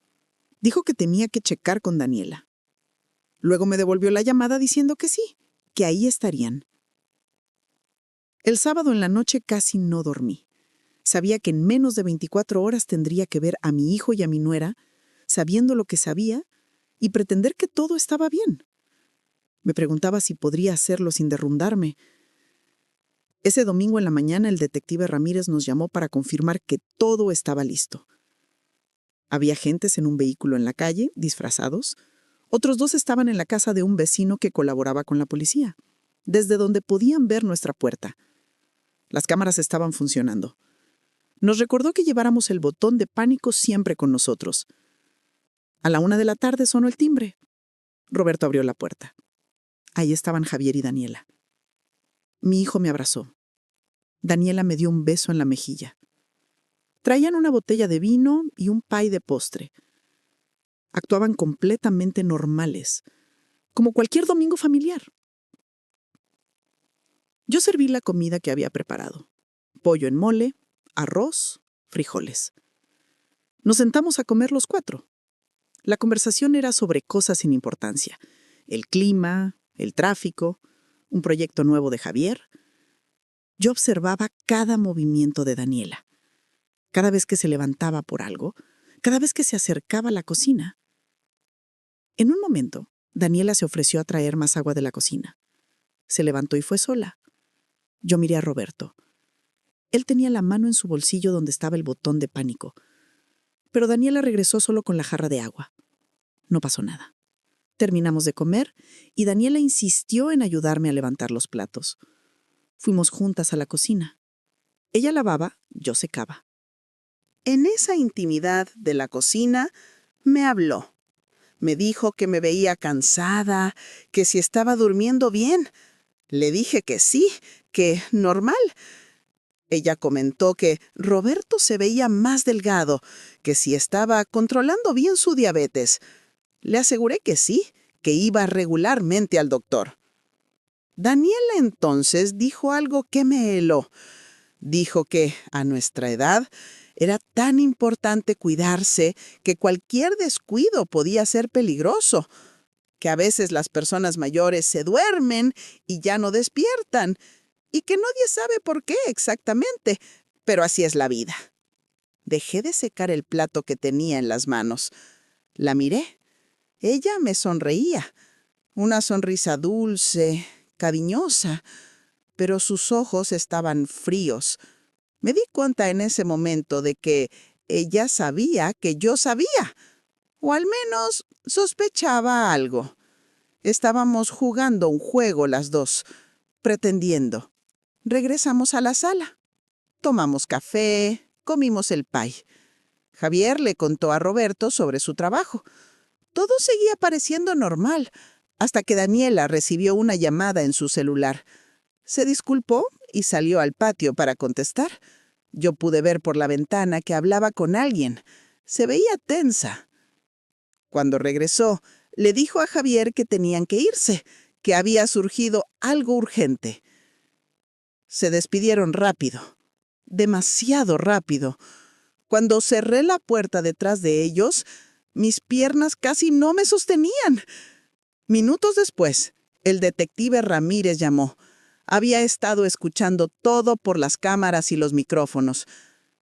Dijo que tenía que checar con Daniela. Luego me devolvió la llamada diciendo que sí, que ahí estarían. El sábado en la noche casi no dormí. Sabía que en menos de 24 horas tendría que ver a mi hijo y a mi nuera, sabiendo lo que sabía, y pretender que todo estaba bien. Me preguntaba si podría hacerlo sin derrumbarme. Ese domingo en la mañana el detective Ramírez nos llamó para confirmar que todo estaba listo. Había agentes en un vehículo en la calle, disfrazados. Otros 2 estaban en la casa de un vecino que colaboraba con la policía, desde donde podían ver nuestra puerta. Las cámaras estaban funcionando. Nos recordó que lleváramos el botón de pánico siempre con nosotros. A la 1 de la tarde sonó el timbre. Roberto abrió la puerta. Ahí estaban Javier y Daniela. Mi hijo me abrazó. Daniela me dio un beso en la mejilla. Traían una botella de vino y un pie de postre. Actuaban completamente normales, como cualquier domingo familiar. Yo serví la comida que había preparado. Pollo en mole, arroz, frijoles. Nos sentamos a comer los 4. La conversación era sobre cosas sin importancia. El clima, el tráfico, un proyecto nuevo de Javier. Yo observaba cada movimiento de Daniela. Cada vez que se levantaba por algo, cada vez que se acercaba a la cocina. En un momento, Daniela se ofreció a traer más agua de la cocina. Se levantó y fue sola. Yo miré a Roberto. Él tenía la mano en su bolsillo donde estaba el botón de pánico. Pero Daniela regresó solo con la jarra de agua. No pasó nada. Terminamos de comer y Daniela insistió en ayudarme a levantar los platos. Fuimos juntas a la cocina. Ella lavaba, yo secaba. En esa intimidad de la cocina me habló. Me dijo que me veía cansada, que si estaba durmiendo bien. Le dije que sí, que normal. Ella comentó que Roberto se veía más delgado, que si estaba controlando bien su diabetes. Le aseguré que sí, que iba regularmente al doctor. Daniela entonces dijo algo que me heló. Dijo que a nuestra edad era tan importante cuidarse que cualquier descuido podía ser peligroso, que a veces las personas mayores se duermen y ya no despiertan, y que nadie sabe por qué exactamente, pero así es la vida. Dejé de secar el plato que tenía en las manos. La miré. Ella me sonreía, una sonrisa dulce, cariñosa, pero sus ojos estaban fríos. Me di cuenta en ese momento de que ella sabía que yo sabía, o al menos sospechaba algo. Estábamos jugando un juego las dos, pretendiendo. Regresamos a la sala. Tomamos café, comimos el pie. Javier le contó a Roberto sobre su trabajo. Todo seguía pareciendo normal, hasta que Daniela recibió una llamada en su celular. Se disculpó y salió al patio para contestar. Yo pude ver por la ventana que hablaba con alguien. Se veía tensa. Cuando regresó, le dijo a Javier que tenían que irse, que había surgido algo urgente. Se despidieron rápido, demasiado rápido. Cuando cerré la puerta detrás de ellos, mis piernas casi no me sostenían. Minutos después, el detective Ramírez llamó. Había estado escuchando todo por las cámaras y los micrófonos.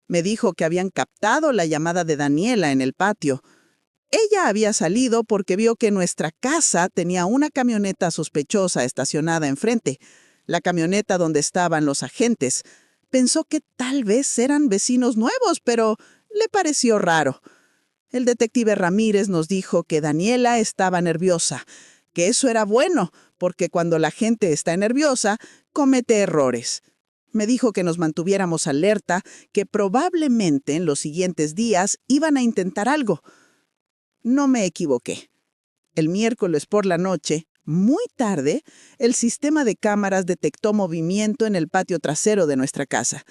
Me dijo que habían captado la llamada de Daniela en el patio. Ella había salido porque vio que nuestra casa tenía una camioneta sospechosa estacionada enfrente, la camioneta donde estaban los agentes. Pensó que tal vez eran vecinos nuevos, pero le pareció raro. El detective Ramírez nos dijo que Daniela estaba nerviosa, que eso era bueno, porque cuando la gente está nerviosa, comete errores. Me dijo que nos mantuviéramos alerta, que probablemente en los siguientes días iban a intentar algo. No me equivoqué. El miércoles por la noche, muy tarde, el sistema de cámaras detectó movimiento en el patio trasero de nuestra casa.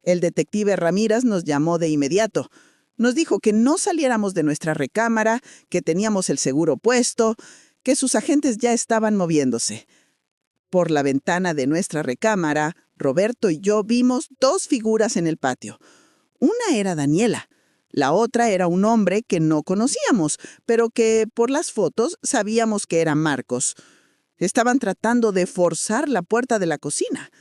El detective Ramírez nos llamó de inmediato. Nos dijo que no saliéramos de nuestra recámara, que teníamos el seguro puesto, que sus agentes ya estaban moviéndose. Por la ventana de nuestra recámara, Roberto y yo vimos 2 figuras en el patio. Una era Daniela. La otra era un hombre que no conocíamos, pero que por las fotos sabíamos que era Marcos. Estaban tratando de forzar la puerta de la cocina.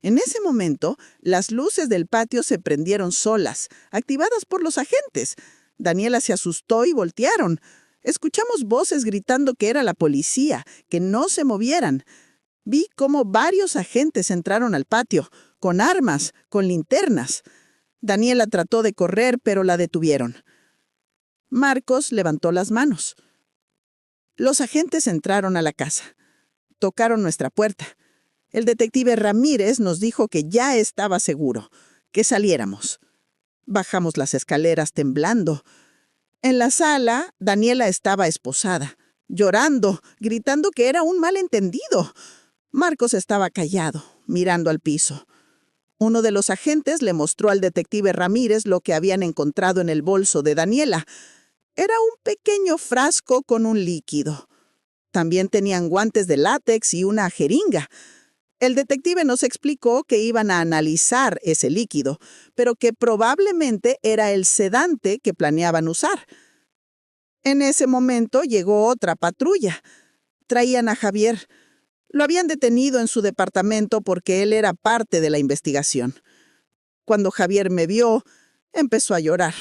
En ese momento, las luces del patio se prendieron solas, activadas por los agentes. Daniela se asustó y voltearon. Escuchamos voces gritando que era la policía, que no se movieran. Vi cómo varios agentes entraron al patio, con armas, con linternas. Daniela trató de correr, pero la detuvieron. Marcos levantó las manos. Los agentes entraron a la casa. Tocaron nuestra puerta. El detective Ramírez nos dijo que ya estaba seguro, que saliéramos. Bajamos las escaleras temblando. En la sala, Daniela estaba esposada, llorando, gritando que era un malentendido. Marcos estaba callado, mirando al piso. Uno de los agentes le mostró al detective Ramírez lo que habían encontrado en el bolso de Daniela. Era un pequeño frasco con un líquido. También tenían guantes de látex y una jeringa. El detective nos explicó que iban a analizar ese líquido, pero que probablemente era el sedante que planeaban usar. En ese momento llegó otra patrulla. Traían a Javier. Lo habían detenido en su departamento porque él era parte de la investigación. Cuando Javier me vio, empezó a llorar.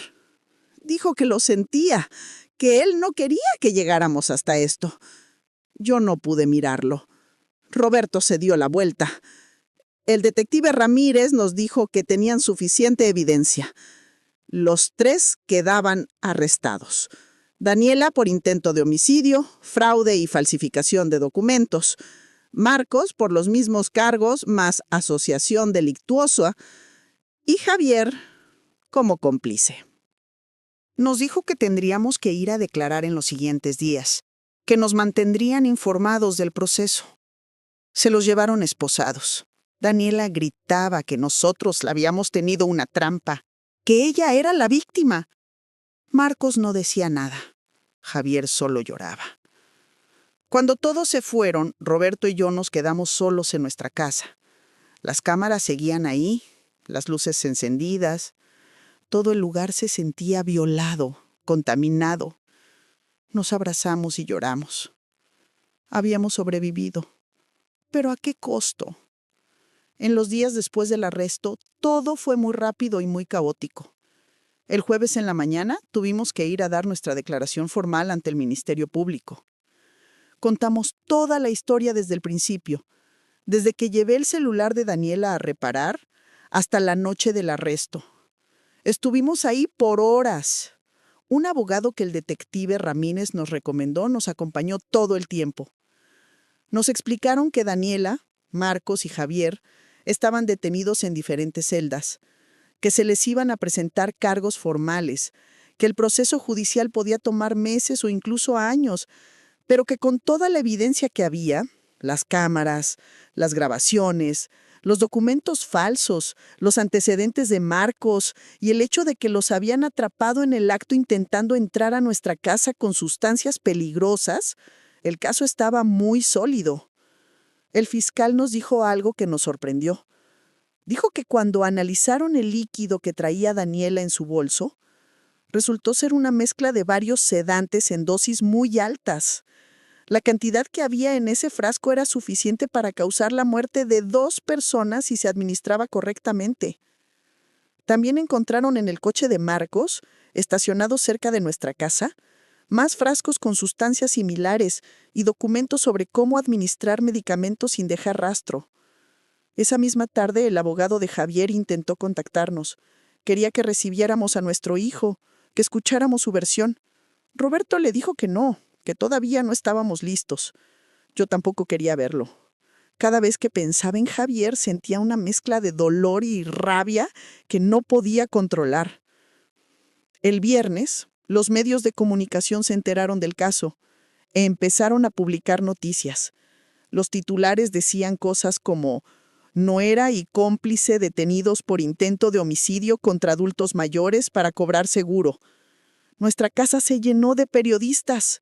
Dijo que lo sentía, que él no quería que llegáramos hasta esto. Yo no pude mirarlo. Roberto se dio la vuelta. El detective Ramírez nos dijo que tenían suficiente evidencia. Los 3 quedaban arrestados. Daniela por intento de homicidio, fraude y falsificación de documentos. Marcos por los mismos cargos más asociación delictuosa. Y Javier como cómplice. Nos dijo que tendríamos que ir a declarar en los siguientes días, que nos mantendrían informados del proceso. Se los llevaron esposados. Daniela gritaba que nosotros la habíamos tenido una trampa, que ella era la víctima. Marcos no decía nada. Javier solo lloraba. Cuando todos se fueron, Roberto y yo nos quedamos solos en nuestra casa. Las cámaras seguían ahí, las luces encendidas. Todo el lugar se sentía violado, contaminado. Nos abrazamos y lloramos. Habíamos sobrevivido. ¿Pero a qué costo? En los días después del arresto, todo fue muy rápido y muy caótico. El jueves en la mañana tuvimos que ir a dar nuestra declaración formal ante el Ministerio Público. Contamos toda la historia desde el principio, desde que llevé el celular de Daniela a reparar hasta la noche del arresto. Estuvimos ahí por horas. Un abogado que el detective Ramírez nos recomendó nos acompañó todo el tiempo. Nos explicaron que Daniela, Marcos y Javier estaban detenidos en diferentes celdas, que se les iban a presentar cargos formales, que el proceso judicial podía tomar meses o incluso años, pero que con toda la evidencia que había, las cámaras, las grabaciones, los documentos falsos, los antecedentes de Marcos y el hecho de que los habían atrapado en el acto intentando entrar a nuestra casa con sustancias peligrosas, el caso estaba muy sólido. El fiscal nos dijo algo que nos sorprendió. Dijo que cuando analizaron el líquido que traía Daniela en su bolso, resultó ser una mezcla de varios sedantes en dosis muy altas. La cantidad que había en ese frasco era suficiente para causar la muerte de 2 personas si se administraba correctamente. También encontraron en el coche de Marcos, estacionado cerca de nuestra casa, más frascos con sustancias similares y documentos sobre cómo administrar medicamentos sin dejar rastro. Esa misma tarde el abogado de Javier intentó contactarnos. Quería que recibiéramos a nuestro hijo, que escucháramos su versión. Roberto le dijo que no, que todavía no estábamos listos. Yo tampoco quería verlo. Cada vez que pensaba en Javier sentía una mezcla de dolor y rabia que no podía controlar. El viernes, los medios de comunicación se enteraron del caso e empezaron a publicar noticias. Los titulares decían cosas como «Nuera y cómplice detenidos por intento de homicidio contra adultos mayores para cobrar seguro». Nuestra casa se llenó de periodistas.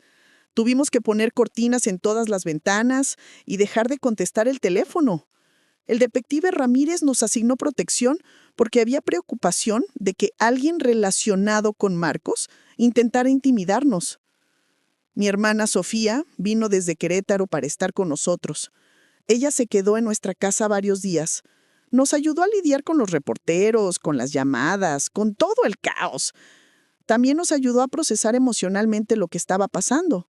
Tuvimos que poner cortinas en todas las ventanas y dejar de contestar el teléfono. El detective Ramírez nos asignó protección porque había preocupación de que alguien relacionado con Marcos intentara intimidarnos. Mi hermana Sofía vino desde Querétaro para estar con nosotros. Ella se quedó en nuestra casa varios días. Nos ayudó a lidiar con los reporteros, con las llamadas, con todo el caos. También nos ayudó a procesar emocionalmente lo que estaba pasando.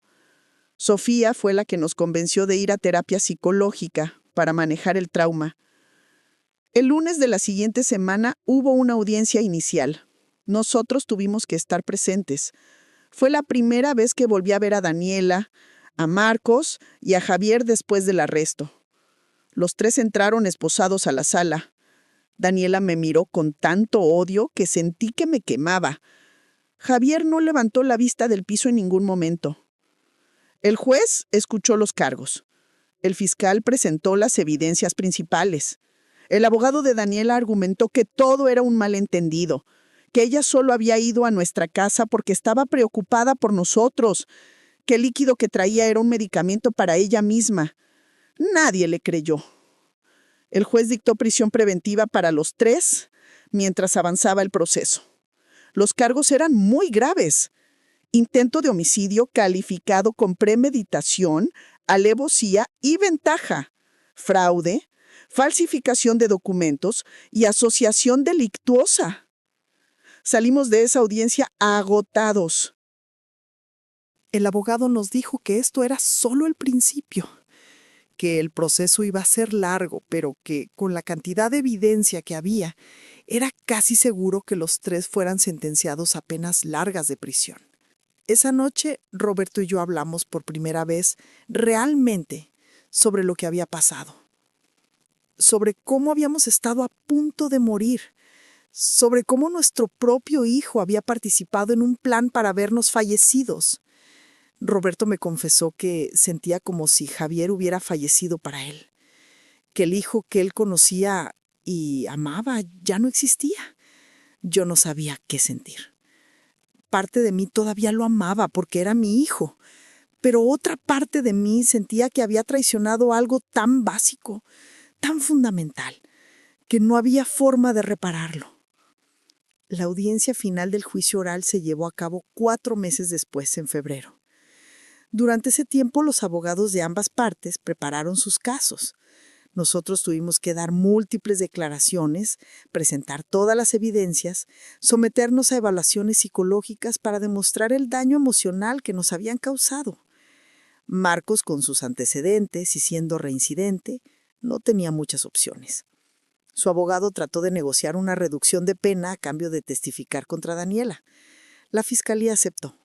Sofía fue la que nos convenció de ir a terapia psicológica para manejar el trauma. El lunes de la siguiente semana hubo una audiencia inicial. Nosotros tuvimos que estar presentes. Fue la primera vez que volví a ver a Daniela, a Marcos y a Javier después del arresto. Los 3 entraron esposados a la sala. Daniela me miró con tanto odio que sentí que me quemaba. Javier no levantó la vista del piso en ningún momento. El juez escuchó los cargos. El fiscal presentó las evidencias principales. El abogado de Daniela argumentó que todo era un malentendido, que ella solo había ido a nuestra casa porque estaba preocupada por nosotros, que el líquido que traía era un medicamento para ella misma. Nadie le creyó. El juez dictó prisión preventiva para los 3 mientras avanzaba el proceso. Los cargos eran muy graves. Intento de homicidio calificado con premeditación, alevosía y ventaja, fraude, falsificación de documentos y asociación delictuosa. Salimos de esa audiencia agotados. El abogado nos dijo que esto era solo el principio, que el proceso iba a ser largo, pero que con la cantidad de evidencia que había, era casi seguro que los 3 fueran sentenciados a penas largas de prisión. Esa noche, Roberto y yo hablamos por primera vez realmente sobre lo que había pasado, sobre cómo habíamos estado a punto de morir, sobre cómo nuestro propio hijo había participado en un plan para vernos fallecidos. Roberto me confesó que sentía como si Javier hubiera fallecido para él, que el hijo que él conocía y amaba ya no existía. Yo no sabía qué sentir. Parte de mí todavía lo amaba porque era mi hijo, pero otra parte de mí sentía que había traicionado algo tan básico, tan fundamental, que no había forma de repararlo. La audiencia final del juicio oral se llevó a cabo 4 meses después, en febrero. Durante ese tiempo, los abogados de ambas partes prepararon sus casos. Nosotros tuvimos que dar múltiples declaraciones, presentar todas las evidencias, someternos a evaluaciones psicológicas para demostrar el daño emocional que nos habían causado. Marcos, con sus antecedentes y siendo reincidente, no tenía muchas opciones. Su abogado trató de negociar una reducción de pena a cambio de testificar contra Daniela. La fiscalía aceptó.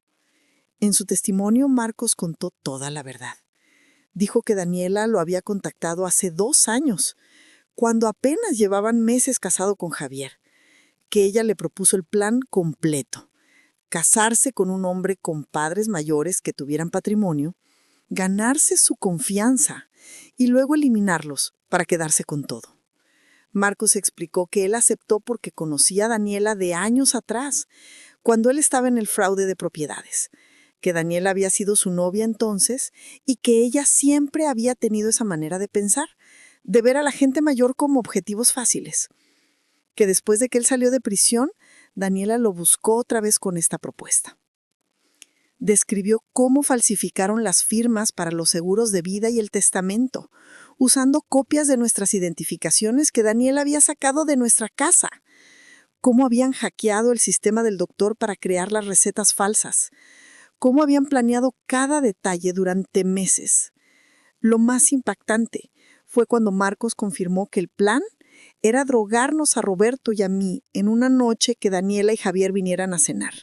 En su testimonio, Marcos contó toda la verdad. Dijo que Daniela lo había contactado hace 2 años, cuando apenas llevaban meses casado con Javier, que ella le propuso el plan completo: casarse con un hombre con padres mayores que tuvieran patrimonio, ganarse su confianza y luego eliminarlos para quedarse con todo. Marcos explicó que él aceptó porque conocía a Daniela de años atrás, cuando él estaba en el fraude de propiedades, que Daniela había sido su novia entonces y que ella siempre había tenido esa manera de pensar, de ver a la gente mayor como objetivos fáciles. Que después de que él salió de prisión, Daniela lo buscó otra vez con esta propuesta. Describió cómo falsificaron las firmas para los seguros de vida y el testamento, usando copias de nuestras identificaciones que Daniela había sacado de nuestra casa, cómo habían hackeado el sistema del doctor para crear las recetas falsas, cómo habían planeado cada detalle durante meses. Lo más impactante fue cuando Marcos confirmó que el plan era drogarnos a Roberto y a mí en una noche que Daniela y Javier vinieran a cenar,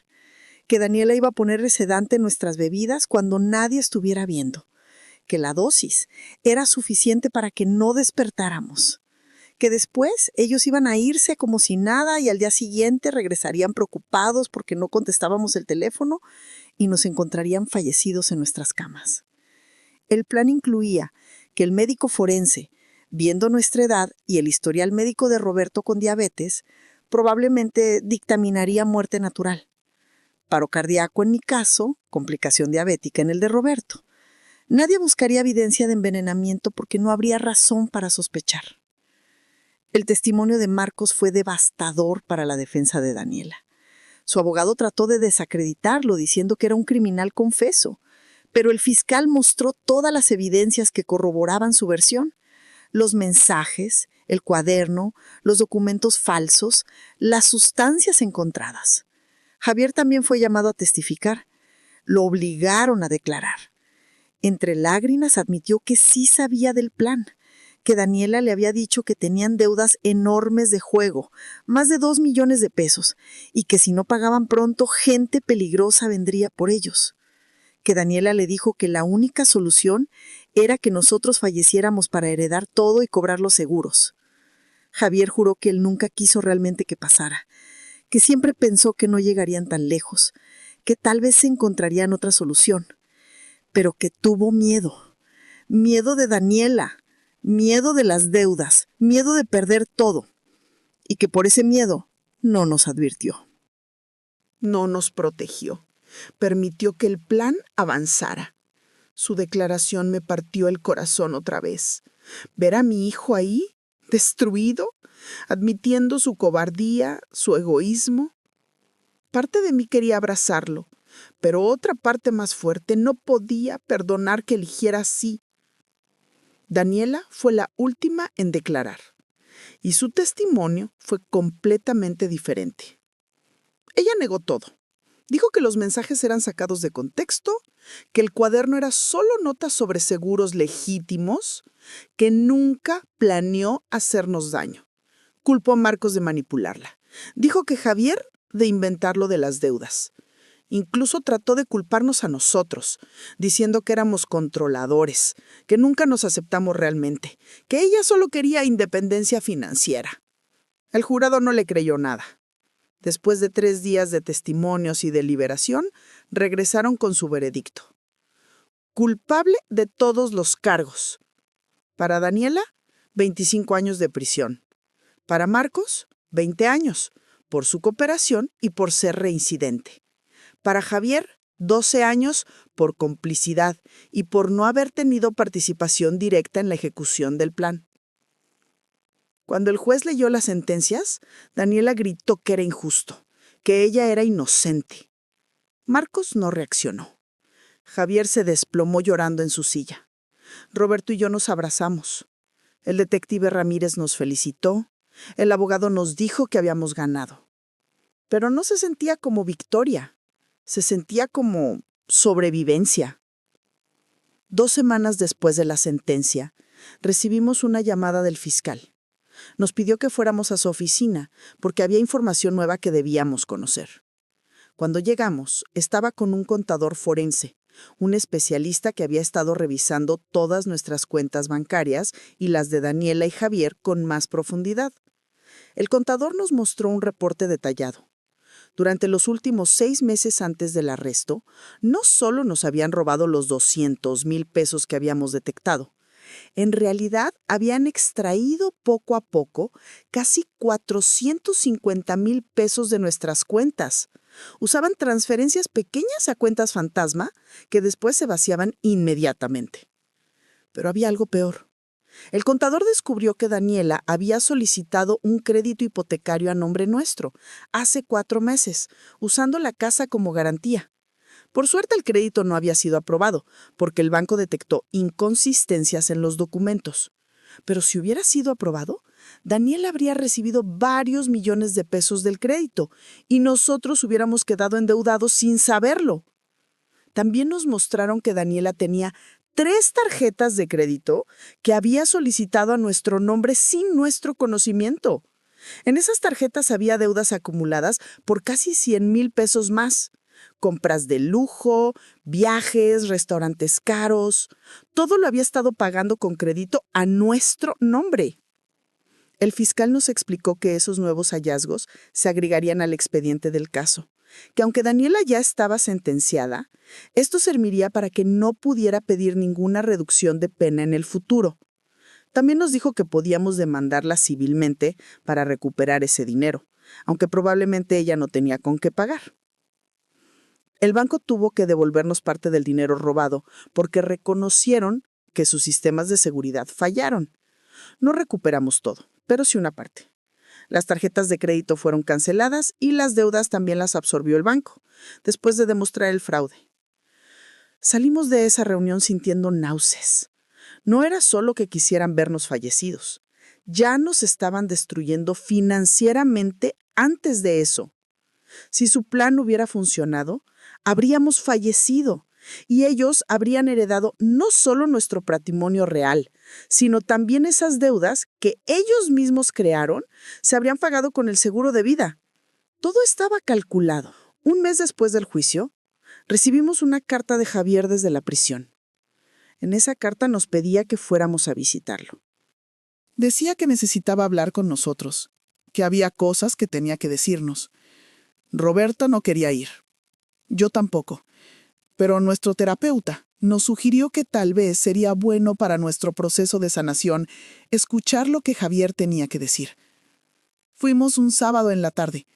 que Daniela iba a poner sedante en nuestras bebidas cuando nadie estuviera viendo, que la dosis era suficiente para que no despertáramos, que después ellos iban a irse como si nada y al día siguiente regresarían preocupados porque no contestábamos el teléfono y nos encontrarían fallecidos en nuestras camas. El plan incluía que el médico forense, viendo nuestra edad y el historial médico de Roberto con diabetes, probablemente dictaminaría muerte natural. Paro cardíaco en mi caso, complicación diabética en el de Roberto. Nadie buscaría evidencia de envenenamiento porque no habría razón para sospechar. El testimonio de Marcos fue devastador para la defensa de Daniela. Su abogado trató de desacreditarlo diciendo que era un criminal confeso, pero el fiscal mostró todas las evidencias que corroboraban su versión: los mensajes, el cuaderno, los documentos falsos, las sustancias encontradas. Javier también fue llamado a testificar. Lo obligaron a declarar. Entre lágrimas admitió que sí sabía del plan, que Daniela le había dicho que tenían deudas enormes de juego, más de 2 millones de pesos, y que si no pagaban pronto, gente peligrosa vendría por ellos. Que Daniela le dijo que la única solución era que nosotros falleciéramos para heredar todo y cobrar los seguros. Javier juró que él nunca quiso realmente que pasara, que siempre pensó que no llegarían tan lejos, que tal vez se encontrarían otra solución, pero que tuvo miedo. miedo de Daniela, miedo de las deudas, miedo de perder todo. Y que por ese miedo no nos advirtió. No nos protegió. Permitió que el plan avanzara. Su declaración me partió el corazón otra vez. Ver a mi hijo ahí, destruido, admitiendo su cobardía, su egoísmo. Parte de mí quería abrazarlo, pero otra parte más fuerte no podía perdonar que eligiera así. Daniela fue la última en declarar, y su testimonio fue completamente diferente. Ella negó todo. Dijo que los mensajes eran sacados de contexto, que el cuaderno era solo notas sobre seguros legítimos, que nunca planeó hacernos daño. Culpó a Marcos de manipularla. Dijo que Javier de inventar lo de las deudas. Incluso trató de culparnos a nosotros, diciendo que éramos controladores, que nunca nos aceptamos realmente, que ella solo quería independencia financiera. El jurado no le creyó nada. Después de 3 días de testimonios y deliberación, regresaron con su veredicto. Culpable de todos los cargos. Para Daniela, 25 años de prisión. Para Marcos, 20 años, por su cooperación y por ser reincidente. Para Javier, 12 años por complicidad y por no haber tenido participación directa en la ejecución del plan. Cuando el juez leyó las sentencias, Daniela gritó que era injusto, que ella era inocente. Marcos no reaccionó. Javier se desplomó llorando en su silla. Roberto y yo nos abrazamos. El detective Ramírez nos felicitó. El abogado nos dijo que habíamos ganado. Pero no se sentía como victoria. Se sentía como sobrevivencia. 2 semanas después de la sentencia, recibimos una llamada del fiscal. Nos pidió que fuéramos a su oficina porque había información nueva que debíamos conocer. Cuando llegamos, estaba con un contador forense, un especialista que había estado revisando todas nuestras cuentas bancarias y las de Daniela y Javier con más profundidad. El contador nos mostró un reporte detallado. Durante los últimos 6 meses antes del arresto, no solo nos habían robado los 200,000 pesos que habíamos detectado, en realidad habían extraído poco a poco casi 450,000 pesos de nuestras cuentas. Usaban transferencias pequeñas a cuentas fantasma que después se vaciaban inmediatamente. Pero había algo peor. El contador descubrió que Daniela había solicitado un crédito hipotecario a nombre nuestro hace 4 meses, usando la casa como garantía. Por suerte el crédito no había sido aprobado, porque el banco detectó inconsistencias en los documentos. Pero si hubiera sido aprobado, Daniela habría recibido varios millones de pesos del crédito y nosotros hubiéramos quedado endeudados sin saberlo. También nos mostraron que Daniela tenía 3 tarjetas de crédito que había solicitado a nuestro nombre sin nuestro conocimiento. En esas tarjetas había deudas acumuladas por casi 100,000 pesos más. Compras de lujo, viajes, restaurantes caros. Todo lo había estado pagando con crédito a nuestro nombre. El fiscal nos explicó que esos nuevos hallazgos se agregarían al expediente del caso, que aunque Daniela ya estaba sentenciada, esto serviría para que no pudiera pedir ninguna reducción de pena en el futuro. También nos dijo que podíamos demandarla civilmente para recuperar ese dinero, aunque probablemente ella no tenía con qué pagar. El banco tuvo que devolvernos parte del dinero robado porque reconocieron que sus sistemas de seguridad fallaron. No recuperamos todo, pero sí una parte. Las tarjetas de crédito fueron canceladas y las deudas también las absorbió el banco, después de demostrar el fraude. Salimos de esa reunión sintiendo náuseas. No era solo que quisieran vernos fallecidos. Ya nos estaban destruyendo financieramente antes de eso. Si su plan hubiera funcionado, habríamos fallecido y ellos habrían heredado no solo nuestro patrimonio real, sino también esas deudas que ellos mismos crearon, se habrían pagado con el seguro de vida. Todo estaba calculado. 1 mes después del juicio, recibimos una carta de Javier desde la prisión. En esa carta nos pedía que fuéramos a visitarlo. Decía que necesitaba hablar con nosotros, que había cosas que tenía que decirnos. Roberto no quería ir. Yo tampoco. Pero nuestro terapeuta nos sugirió que tal vez sería bueno para nuestro proceso de sanación escuchar lo que Javier tenía que decir. Fuimos un sábado en la tarde.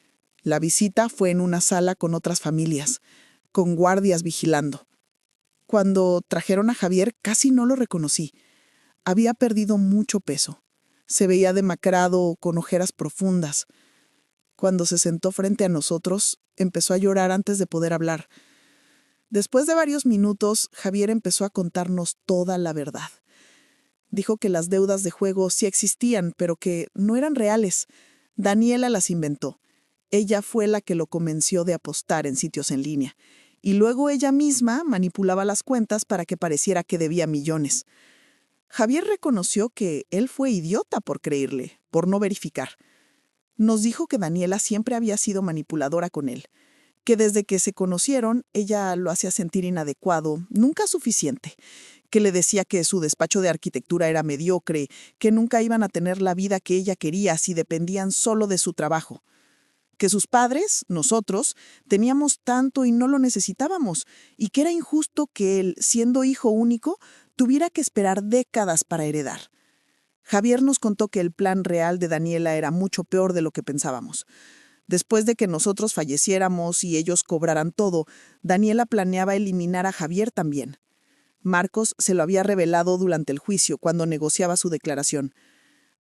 La visita fue en una sala con otras familias, con guardias vigilando. Cuando trajeron a Javier, casi no lo reconocí. Había perdido mucho peso. Se veía demacrado, con ojeras profundas. Cuando se sentó frente a nosotros, empezó a llorar antes de poder hablar. Después de varios minutos, Javier empezó a contarnos toda la verdad. Dijo que las deudas de juego sí existían, pero que no eran reales. Daniela las inventó. Ella fue la que lo convenció de apostar en sitios en línea. Y luego ella misma manipulaba las cuentas para que pareciera que debía millones. Javier reconoció que él fue idiota por creerle, por no verificar. Nos dijo que Daniela siempre había sido manipuladora con él, que desde que se conocieron ella lo hacía sentir inadecuado, nunca suficiente, que le decía que su despacho de arquitectura era mediocre, que nunca iban a tener la vida que ella quería si dependían solo de su trabajo, que sus padres, nosotros, teníamos tanto y no lo necesitábamos, y que era injusto que él, siendo hijo único, tuviera que esperar décadas para heredar. Javier nos contó que el plan real de Daniela era mucho peor de lo que pensábamos. Después de que nosotros falleciéramos y ellos cobraran todo, Daniela planeaba eliminar a Javier también. Marcos se lo había revelado durante el juicio, cuando negociaba su declaración.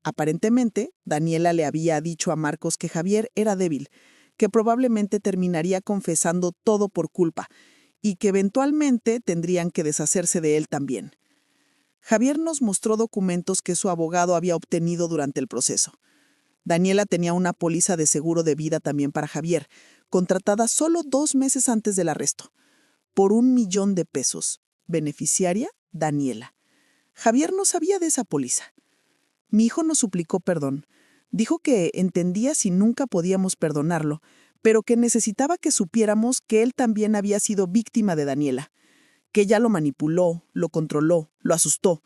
Aparentemente, Daniela le había dicho a Marcos que Javier era débil, que probablemente terminaría confesando todo por culpa, y que eventualmente tendrían que deshacerse de él también. Javier nos mostró documentos que su abogado había obtenido durante el proceso. Daniela tenía una póliza de seguro de vida también para Javier, contratada solo 2 meses antes del arresto, por $1,000,000. Beneficiaria, Daniela. Javier no sabía de esa póliza. Mi hijo nos suplicó perdón. Dijo que entendía si nunca podíamos perdonarlo, pero que necesitaba que supiéramos que él también había sido víctima de Daniela, que ella lo manipuló, lo controló, lo asustó,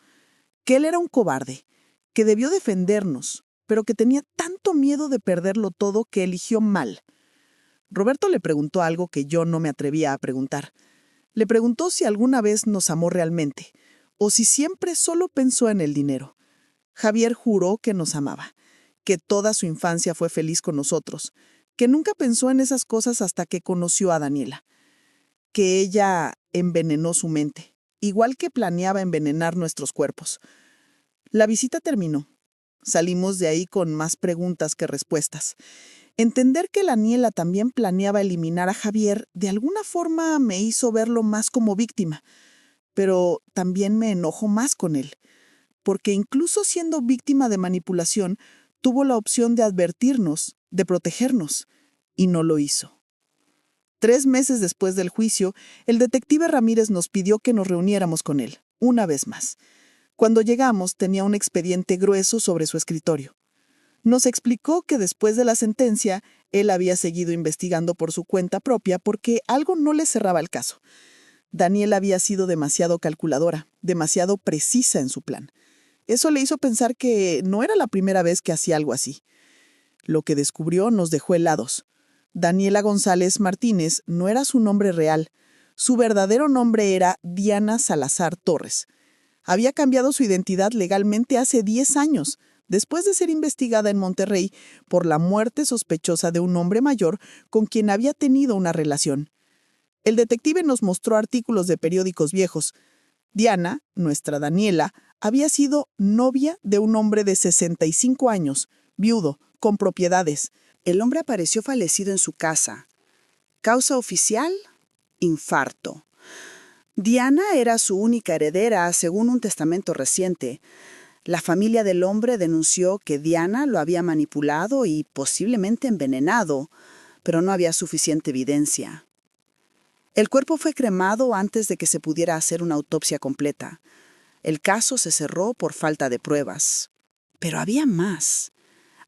que él era un cobarde, que debió defendernos, pero que tenía tanto miedo de perderlo todo que eligió mal. Roberto le preguntó algo que yo no me atrevía a preguntar. Le preguntó si alguna vez nos amó realmente, o si siempre solo pensó en el dinero. Javier juró que nos amaba, que toda su infancia fue feliz con nosotros, que nunca pensó en esas cosas hasta que conoció a Daniela, que ella envenenó su mente, igual que planeaba envenenar nuestros cuerpos. La visita terminó. Salimos de ahí con más preguntas que respuestas. Entender que Daniela también planeaba eliminar a Javier de alguna forma me hizo verlo más como víctima, pero también me enojó más con él, porque incluso siendo víctima de manipulación, tuvo la opción de advertirnos, de protegernos, y no lo hizo. 3 meses después del juicio, el detective Ramírez nos pidió que nos reuniéramos con él, una vez más. Cuando llegamos, tenía un expediente grueso sobre su escritorio. Nos explicó que después de la sentencia, él había seguido investigando por su cuenta propia porque algo no le cerraba el caso. Daniela había sido demasiado calculadora, demasiado precisa en su plan. Eso le hizo pensar que no era la primera vez que hacía algo así. Lo que descubrió nos dejó helados. Daniela González Martínez no era su nombre real. Su verdadero nombre era Diana Salazar Torres. Había cambiado su identidad legalmente hace 10 años, después de ser investigada en Monterrey por la muerte sospechosa de un hombre mayor con quien había tenido una relación. El detective nos mostró artículos de periódicos viejos. Diana, nuestra Daniela, había sido novia de un hombre de 65 años, viudo, con propiedades. El hombre apareció fallecido en su casa. Causa oficial: infarto. Diana era su única heredera, según un testamento reciente. La familia del hombre denunció que Diana lo había manipulado y posiblemente envenenado, pero no había suficiente evidencia. El cuerpo fue cremado antes de que se pudiera hacer una autopsia completa. El caso se cerró por falta de pruebas. Pero había más.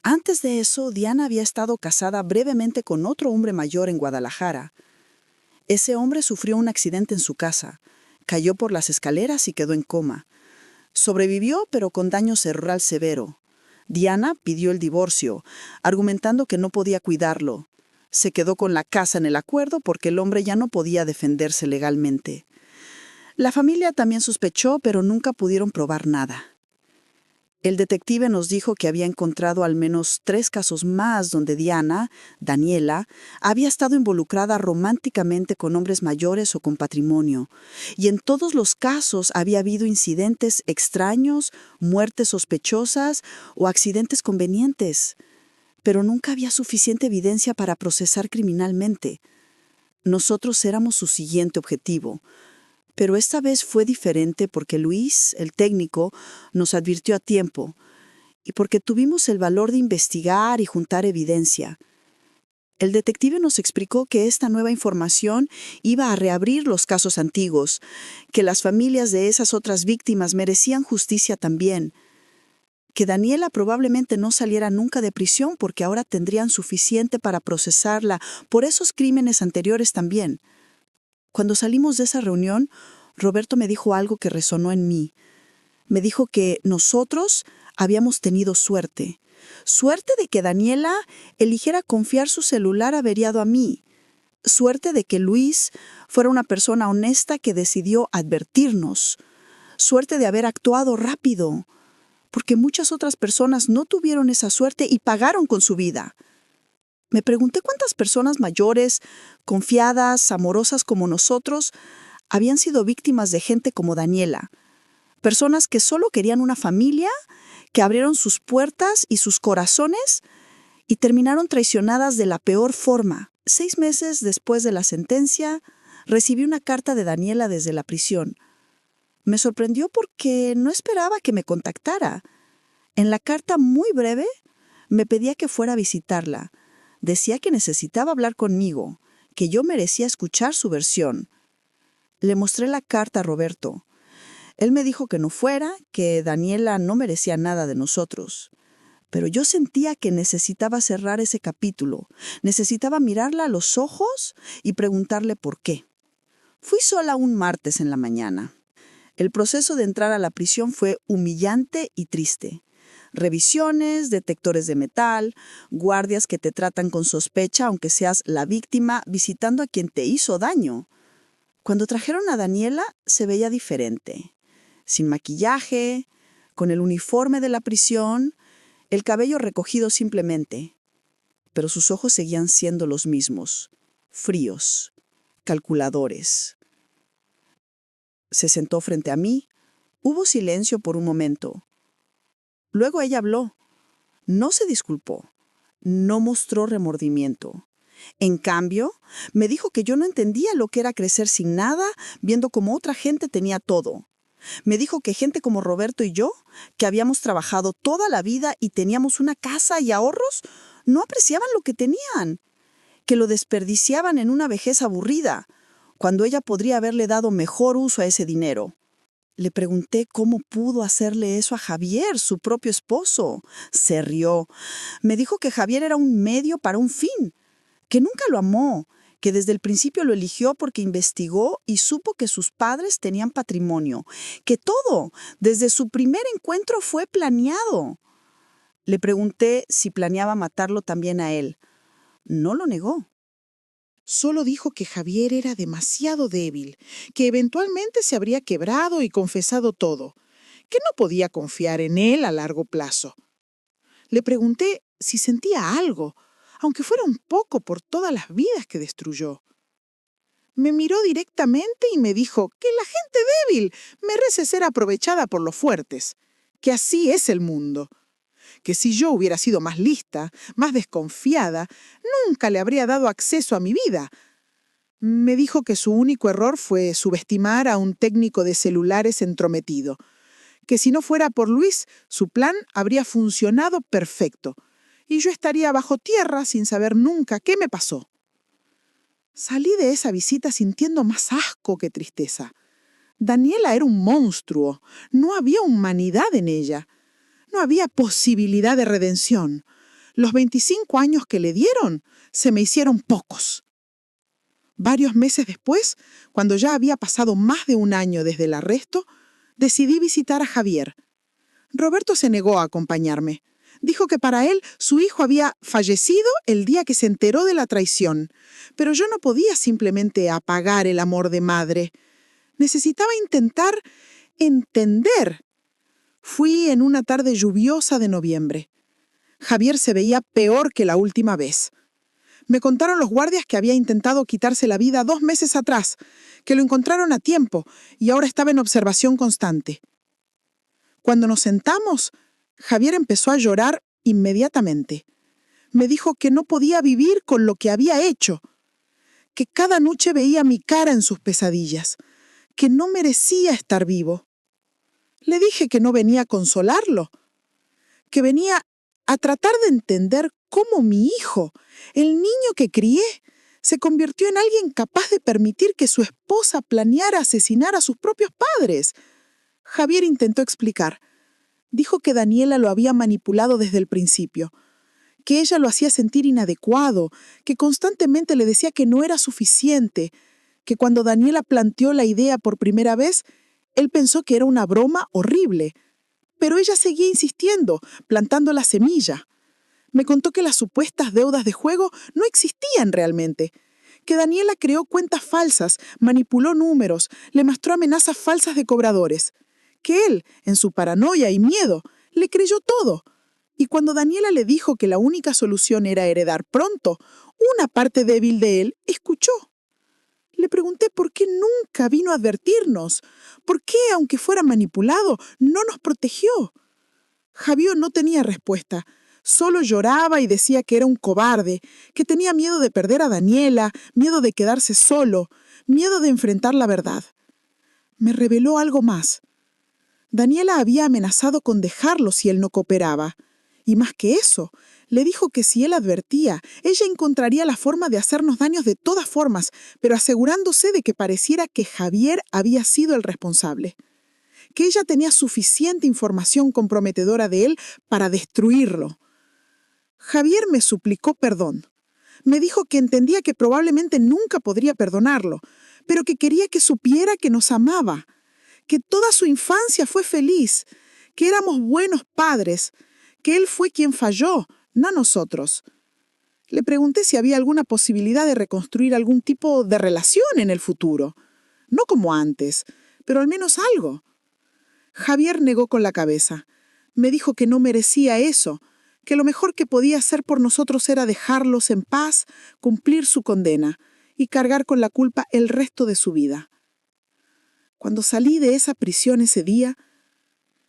Antes de eso, Diana había estado casada brevemente con otro hombre mayor en Guadalajara. Ese hombre sufrió un accidente en su casa, cayó por las escaleras y quedó en coma. Sobrevivió, pero con daño cerebral severo. Diana pidió el divorcio, argumentando que no podía cuidarlo. Se quedó con la casa en el acuerdo porque el hombre ya no podía defenderse legalmente. La familia también sospechó, pero nunca pudieron probar nada. El detective nos dijo que había encontrado al menos 3 casos más donde Daniela, había estado involucrada románticamente con hombres mayores o con patrimonio, y en todos los casos había habido incidentes extraños, muertes sospechosas o accidentes convenientes, pero nunca había suficiente evidencia para procesar criminalmente. Nosotros éramos su siguiente objetivo. Pero esta vez fue diferente porque Luis, el técnico, nos advirtió a tiempo y porque tuvimos el valor de investigar y juntar evidencia. El detective nos explicó que esta nueva información iba a reabrir los casos antiguos, que las familias de esas otras víctimas merecían justicia también, que Daniela probablemente no saliera nunca de prisión porque ahora tendrían suficiente para procesarla por esos crímenes anteriores también. Cuando salimos de esa reunión, Roberto me dijo algo que resonó en mí. Me dijo que nosotros habíamos tenido suerte. Suerte de que Daniela eligiera confiar su celular averiado a mí. Suerte de que Luis fuera una persona honesta que decidió advertirnos. Suerte de haber actuado rápido, porque muchas otras personas no tuvieron esa suerte y pagaron con su vida. Me pregunté cuántas personas mayores, confiadas, amorosas como nosotros, habían sido víctimas de gente como Daniela. Personas que solo querían una familia, que abrieron sus puertas y sus corazones y terminaron traicionadas de la peor forma. 6 meses después de la sentencia, recibí una carta de Daniela desde la prisión. Me sorprendió porque no esperaba que me contactara. En la carta muy breve, me pedía que fuera a visitarla. Decía que necesitaba hablar conmigo, que yo merecía escuchar su versión. Le mostré la carta a Roberto. Él me dijo que no fuera, que Daniela no merecía nada de nosotros. Pero yo sentía que necesitaba cerrar ese capítulo. Necesitaba mirarla a los ojos y preguntarle por qué. Fui sola un martes en la mañana. El proceso de entrar a la prisión fue humillante y triste. Revisiones, detectores de metal, guardias que te tratan con sospecha aunque seas la víctima visitando a quien te hizo daño. Cuando trajeron a Daniela se veía diferente. Sin maquillaje, con el uniforme de la prisión, el cabello recogido simplemente. Pero sus ojos seguían siendo los mismos, fríos, calculadores. Se sentó frente a mí. Hubo silencio por un momento. Luego ella habló. No se disculpó. No mostró remordimiento. En cambio, me dijo que yo no entendía lo que era crecer sin nada, viendo cómo otra gente tenía todo. Me dijo que gente como Roberto y yo, que habíamos trabajado toda la vida y teníamos una casa y ahorros, no apreciaban lo que tenían, que lo desperdiciaban en una vejez aburrida, cuando ella podría haberle dado mejor uso a ese dinero. Le pregunté cómo pudo hacerle eso a Javier, su propio esposo. Se rió. Me dijo que Javier era un medio para un fin, que nunca lo amó, que desde el principio lo eligió porque investigó y supo que sus padres tenían patrimonio, que todo, desde su primer encuentro, fue planeado. Le pregunté si planeaba matarlo también a él. No lo negó. Solo dijo que Javier era demasiado débil, que eventualmente se habría quebrado y confesado todo, que no podía confiar en él a largo plazo. Le pregunté si sentía algo, aunque fuera un poco por todas las vidas que destruyó. Me miró directamente y me dijo que la gente débil merece ser aprovechada por los fuertes, que así es el mundo, que si yo hubiera sido más lista, más desconfiada, nunca le habría dado acceso a mi vida. Me dijo que su único error fue subestimar a un técnico de celulares entrometido, que si no fuera por Luis, su plan habría funcionado perfecto, y yo estaría bajo tierra sin saber nunca qué me pasó. Salí de esa visita sintiendo más asco que tristeza. Daniela era un monstruo, no había humanidad en ella. No había posibilidad de redención. Los 25 años que le dieron se me hicieron pocos. Varios meses después, cuando ya había pasado más de un año desde el arresto, decidí visitar a Javier. Roberto se negó a acompañarme. Dijo que para él su hijo había fallecido el día que se enteró de la traición, pero yo no podía simplemente apagar el amor de madre. Necesitaba intentar entender. Fui en una tarde lluviosa de noviembre. Javier se veía peor que la última vez. Me contaron los guardias que había intentado quitarse la vida 2 meses atrás, que lo encontraron a tiempo y ahora estaba en observación constante. Cuando nos sentamos, Javier empezó a llorar inmediatamente. Me dijo que no podía vivir con lo que había hecho, que cada noche veía mi cara en sus pesadillas, que no merecía estar vivo. Le dije que no venía a consolarlo, que venía a tratar de entender cómo mi hijo, el niño que crié, se convirtió en alguien capaz de permitir que su esposa planeara asesinar a sus propios padres. Javier intentó explicar. Dijo que Daniela lo había manipulado desde el principio, que ella lo hacía sentir inadecuado, que constantemente le decía que no era suficiente, que cuando Daniela planteó la idea por primera vez, él pensó que era una broma horrible. Pero ella seguía insistiendo, plantando la semilla. Me contó que las supuestas deudas de juego no existían realmente, que Daniela creó cuentas falsas, manipuló números, le mostró amenazas falsas de cobradores, que él, en su paranoia y miedo, le creyó todo. Y cuando Daniela le dijo que la única solución era heredar pronto, una parte débil de él escuchó. Le pregunté por qué nunca vino a advertirnos, por qué, aunque fuera manipulado, no nos protegió. Javier no tenía respuesta, solo lloraba y decía que era un cobarde, que tenía miedo de perder a Daniela, miedo de quedarse solo, miedo de enfrentar la verdad. Me reveló algo más. Daniela había amenazado con dejarlo si él no cooperaba. Y más que eso, le dijo que si él advertía, ella encontraría la forma de hacernos daños de todas formas, pero asegurándose de que pareciera que Javier había sido el responsable. Que ella tenía suficiente información comprometedora de él para destruirlo. Javier me suplicó perdón. Me dijo que entendía que probablemente nunca podría perdonarlo, pero que quería que supiera que nos amaba, que toda su infancia fue feliz, que éramos buenos padres, que él fue quien falló, no nosotros. Le pregunté si había alguna posibilidad de reconstruir algún tipo de relación en el futuro. No como antes, pero al menos algo. Javier negó con la cabeza. Me dijo que no merecía eso, que lo mejor que podía hacer por nosotros era dejarlos en paz, cumplir su condena y cargar con la culpa el resto de su vida. Cuando salí de esa prisión ese día,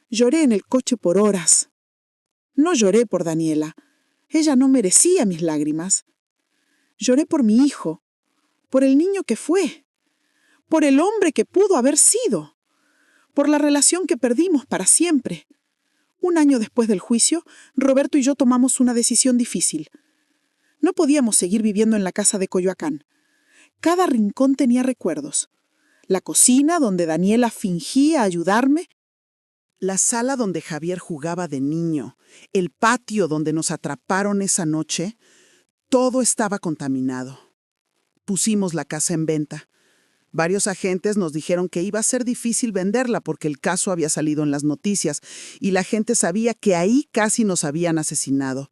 lloré en el coche por horas. No lloré por Daniela. Ella no merecía mis lágrimas. Lloré por mi hijo, por el niño que fue, por el hombre que pudo haber sido, por la relación que perdimos para siempre. 1 año después del juicio, Roberto y yo tomamos una decisión difícil. No podíamos seguir viviendo en la casa de Coyoacán. Cada rincón tenía recuerdos. La cocina, donde Daniela fingía ayudarme, La sala donde Javier jugaba de niño, el patio donde nos atraparon esa noche, todo estaba contaminado. Pusimos la casa en venta. Varios agentes nos dijeron que iba a ser difícil venderla porque el caso había salido en las noticias y la gente sabía que ahí casi nos habían asesinado.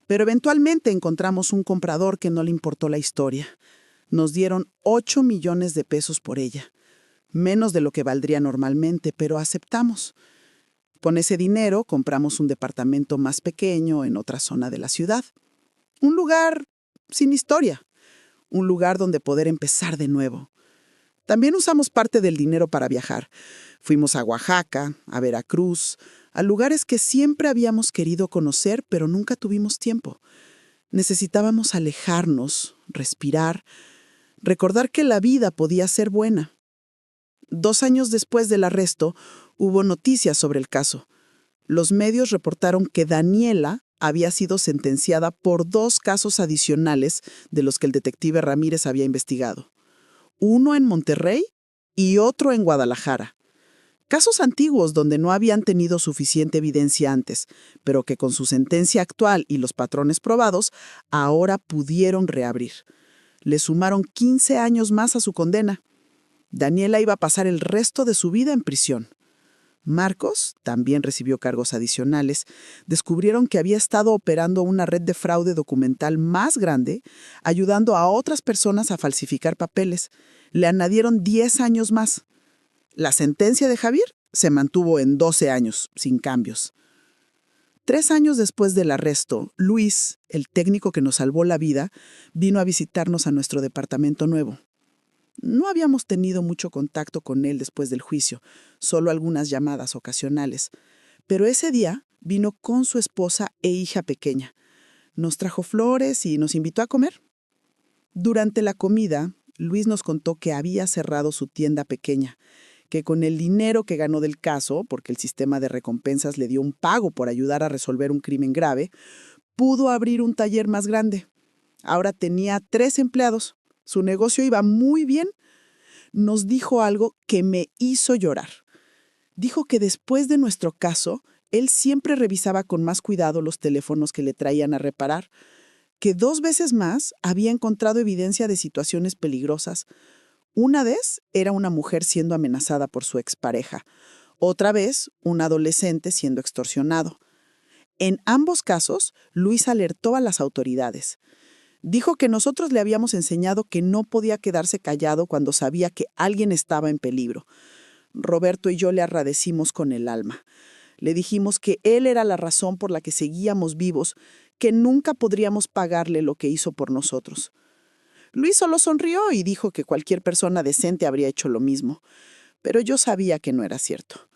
Pero eventualmente encontramos un comprador que no le importó la historia. Nos dieron 8 millones de pesos por ella. Menos de lo que valdría normalmente, pero aceptamos. Con ese dinero compramos un departamento más pequeño en otra zona de la ciudad. Un lugar sin historia. Un lugar donde poder empezar de nuevo. También usamos parte del dinero para viajar. Fuimos a Oaxaca, a Veracruz, a lugares que siempre habíamos querido conocer, pero nunca tuvimos tiempo. Necesitábamos alejarnos, respirar, recordar que la vida podía ser buena. 2 años después del arresto, hubo noticias sobre el caso. Los medios reportaron que Daniela había sido sentenciada por 2 casos adicionales de los que el detective Ramírez había investigado. Uno en Monterrey y otro en Guadalajara. Casos antiguos donde no habían tenido suficiente evidencia antes, pero que con su sentencia actual y los patrones probados, ahora pudieron reabrir. Le sumaron 15 años más a su condena. Daniela iba a pasar el resto de su vida en prisión. Marcos también recibió cargos adicionales. Descubrieron que había estado operando una red de fraude documental más grande, ayudando a otras personas a falsificar papeles. Le añadieron 10 años más. La sentencia de Javier se mantuvo en 12 años, sin cambios. 3 años después del arresto, Luis, el técnico que nos salvó la vida, vino a visitarnos a nuestro departamento nuevo. No habíamos tenido mucho contacto con él después del juicio, solo algunas llamadas ocasionales. Pero ese día vino con su esposa e hija pequeña. Nos trajo flores y nos invitó a comer. Durante la comida, Luis nos contó que había cerrado su tienda pequeña, que con el dinero que ganó del caso, porque el sistema de recompensas le dio un pago por ayudar a resolver un crimen grave, pudo abrir un taller más grande. Ahora tenía 3 empleados. Su negocio iba muy bien. Nos dijo algo que me hizo llorar. Dijo que después de nuestro caso, él siempre revisaba con más cuidado los teléfonos que le traían a reparar, que 2 veces más había encontrado evidencia de situaciones peligrosas. Una vez era una mujer siendo amenazada por su expareja. Otra vez, un adolescente siendo extorsionado. En ambos casos, Luis alertó a las autoridades. Dijo que nosotros le habíamos enseñado que no podía quedarse callado cuando sabía que alguien estaba en peligro. Roberto y yo le agradecimos con el alma. Le dijimos que él era la razón por la que seguíamos vivos, que nunca podríamos pagarle lo que hizo por nosotros. Luis solo sonrió y dijo que cualquier persona decente habría hecho lo mismo. Pero yo sabía que no era cierto.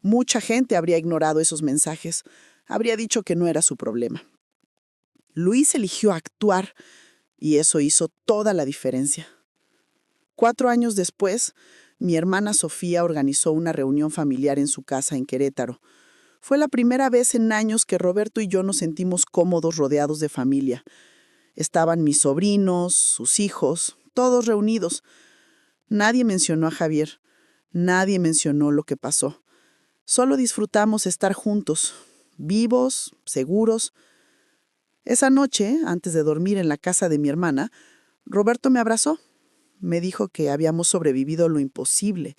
Mucha gente habría ignorado esos mensajes, habría dicho que no era su problema. Luis eligió actuar y eso hizo toda la diferencia. 4 años después, mi hermana Sofía organizó una reunión familiar en su casa en Querétaro. Fue la primera vez en años que Roberto y yo nos sentimos cómodos rodeados de familia. Estaban mis sobrinos, sus hijos, todos reunidos. Nadie mencionó a Javier. Nadie mencionó lo que pasó. Solo disfrutamos estar juntos, vivos, seguros. Esa noche, antes de dormir en la casa de mi hermana, Roberto me abrazó. Me dijo que habíamos sobrevivido lo imposible,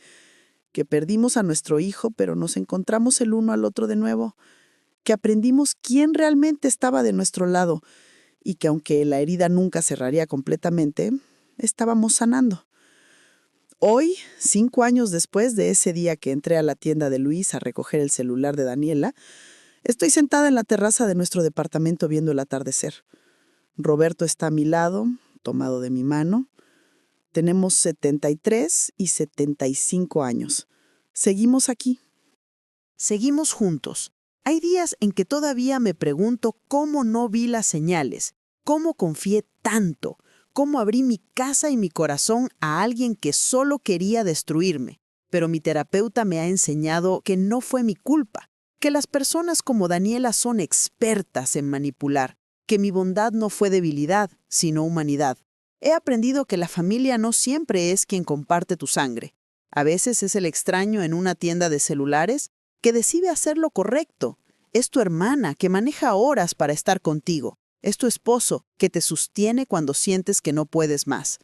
que perdimos a nuestro hijo, pero nos encontramos el uno al otro de nuevo, que aprendimos quién realmente estaba de nuestro lado y que aunque la herida nunca cerraría completamente, estábamos sanando. Hoy, 5 años después de ese día que entré a la tienda de Luis a recoger el celular de Daniela, estoy sentada en la terraza de nuestro departamento viendo el atardecer. Roberto está a mi lado, tomado de mi mano. Tenemos 73 y 75 años. Seguimos aquí. Seguimos juntos. Hay días en que todavía me pregunto cómo no vi las señales, cómo confié tanto, cómo abrí mi casa y mi corazón a alguien que solo quería destruirme. Pero mi terapeuta me ha enseñado que no fue mi culpa, que las personas como Daniela son expertas en manipular, que mi bondad no fue debilidad, sino humanidad. He aprendido que la familia no siempre es quien comparte tu sangre. A veces es el extraño en una tienda de celulares que decide hacer lo correcto. Es tu hermana que maneja horas para estar contigo. Es tu esposo que te sostiene cuando sientes que no puedes más.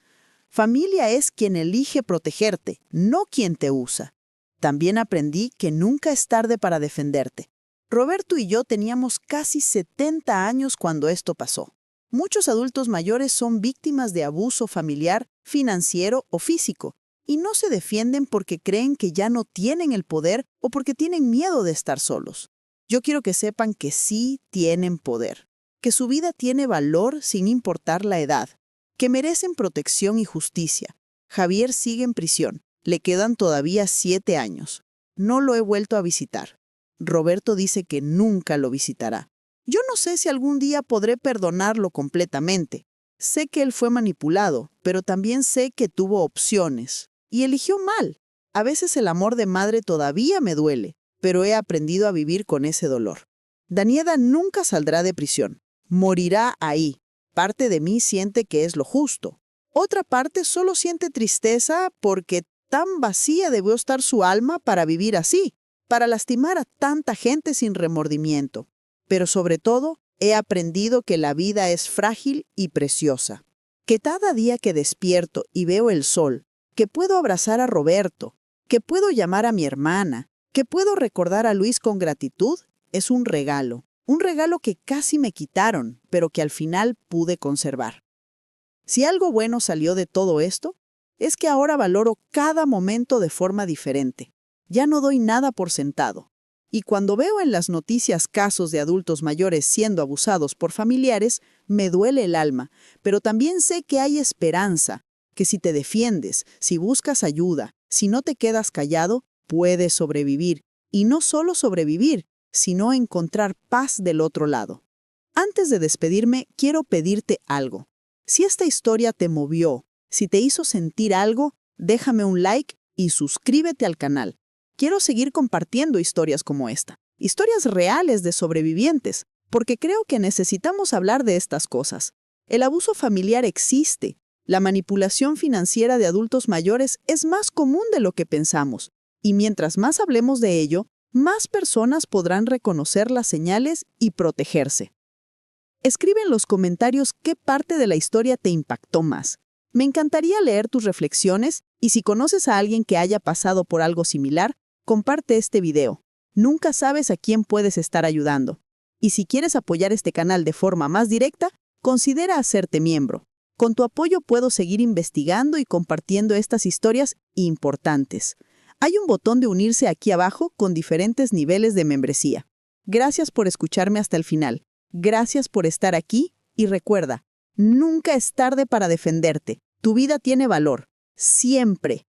Familia es quien elige protegerte, no quien te usa. También aprendí que nunca es tarde para defenderte. Roberto y yo teníamos casi 70 años cuando esto pasó. Muchos adultos mayores son víctimas de abuso familiar, financiero o físico, y no se defienden porque creen que ya no tienen el poder o porque tienen miedo de estar solos. Yo quiero que sepan que sí tienen poder, que su vida tiene valor sin importar la edad, que merecen protección y justicia. Javier sigue en prisión. Le quedan todavía 7 años. No lo he vuelto a visitar. Roberto dice que nunca lo visitará. Yo no sé si algún día podré perdonarlo completamente. Sé que él fue manipulado, pero también sé que tuvo opciones. Y eligió mal. A veces el amor de madre todavía me duele, pero he aprendido a vivir con ese dolor. Daniela nunca saldrá de prisión. Morirá ahí. Parte de mí siente que es lo justo. Otra parte solo siente tristeza porque tan vacía debió estar su alma para vivir así, para lastimar a tanta gente sin remordimiento. Pero sobre todo, he aprendido que la vida es frágil y preciosa. Que cada día que despierto y veo el sol, que puedo abrazar a Roberto, que puedo llamar a mi hermana, Que puedo recordar a Luis con gratitud es un regalo que casi me quitaron, pero que al final pude conservar. Si algo bueno salió de todo esto, es que ahora valoro cada momento de forma diferente. Ya no doy nada por sentado. Y cuando veo en las noticias casos de adultos mayores siendo abusados por familiares, me duele el alma, pero también sé que hay esperanza, que si te defiendes, si buscas ayuda, si no te quedas callado, puedes sobrevivir. Y no solo sobrevivir, sino encontrar paz del otro lado. Antes de despedirme, quiero pedirte algo. Si esta historia te movió, si te hizo sentir algo, déjame un like y suscríbete al canal. Quiero seguir compartiendo historias como esta, historias reales de sobrevivientes, porque creo que necesitamos hablar de estas cosas. El abuso familiar existe. La manipulación financiera de adultos mayores es más común de lo que pensamos. Y mientras más hablemos de ello, más personas podrán reconocer las señales y protegerse. Escribe en los comentarios qué parte de la historia te impactó más. Me encantaría leer tus reflexiones y si conoces a alguien que haya pasado por algo similar, comparte este video. Nunca sabes a quién puedes estar ayudando. Y si quieres apoyar este canal de forma más directa, considera hacerte miembro. Con tu apoyo puedo seguir investigando y compartiendo estas historias importantes. Hay un botón de unirse aquí abajo con diferentes niveles de membresía. Gracias por escucharme hasta el final. Gracias por estar aquí y recuerda, nunca es tarde para defenderte. Tu vida tiene valor. Siempre.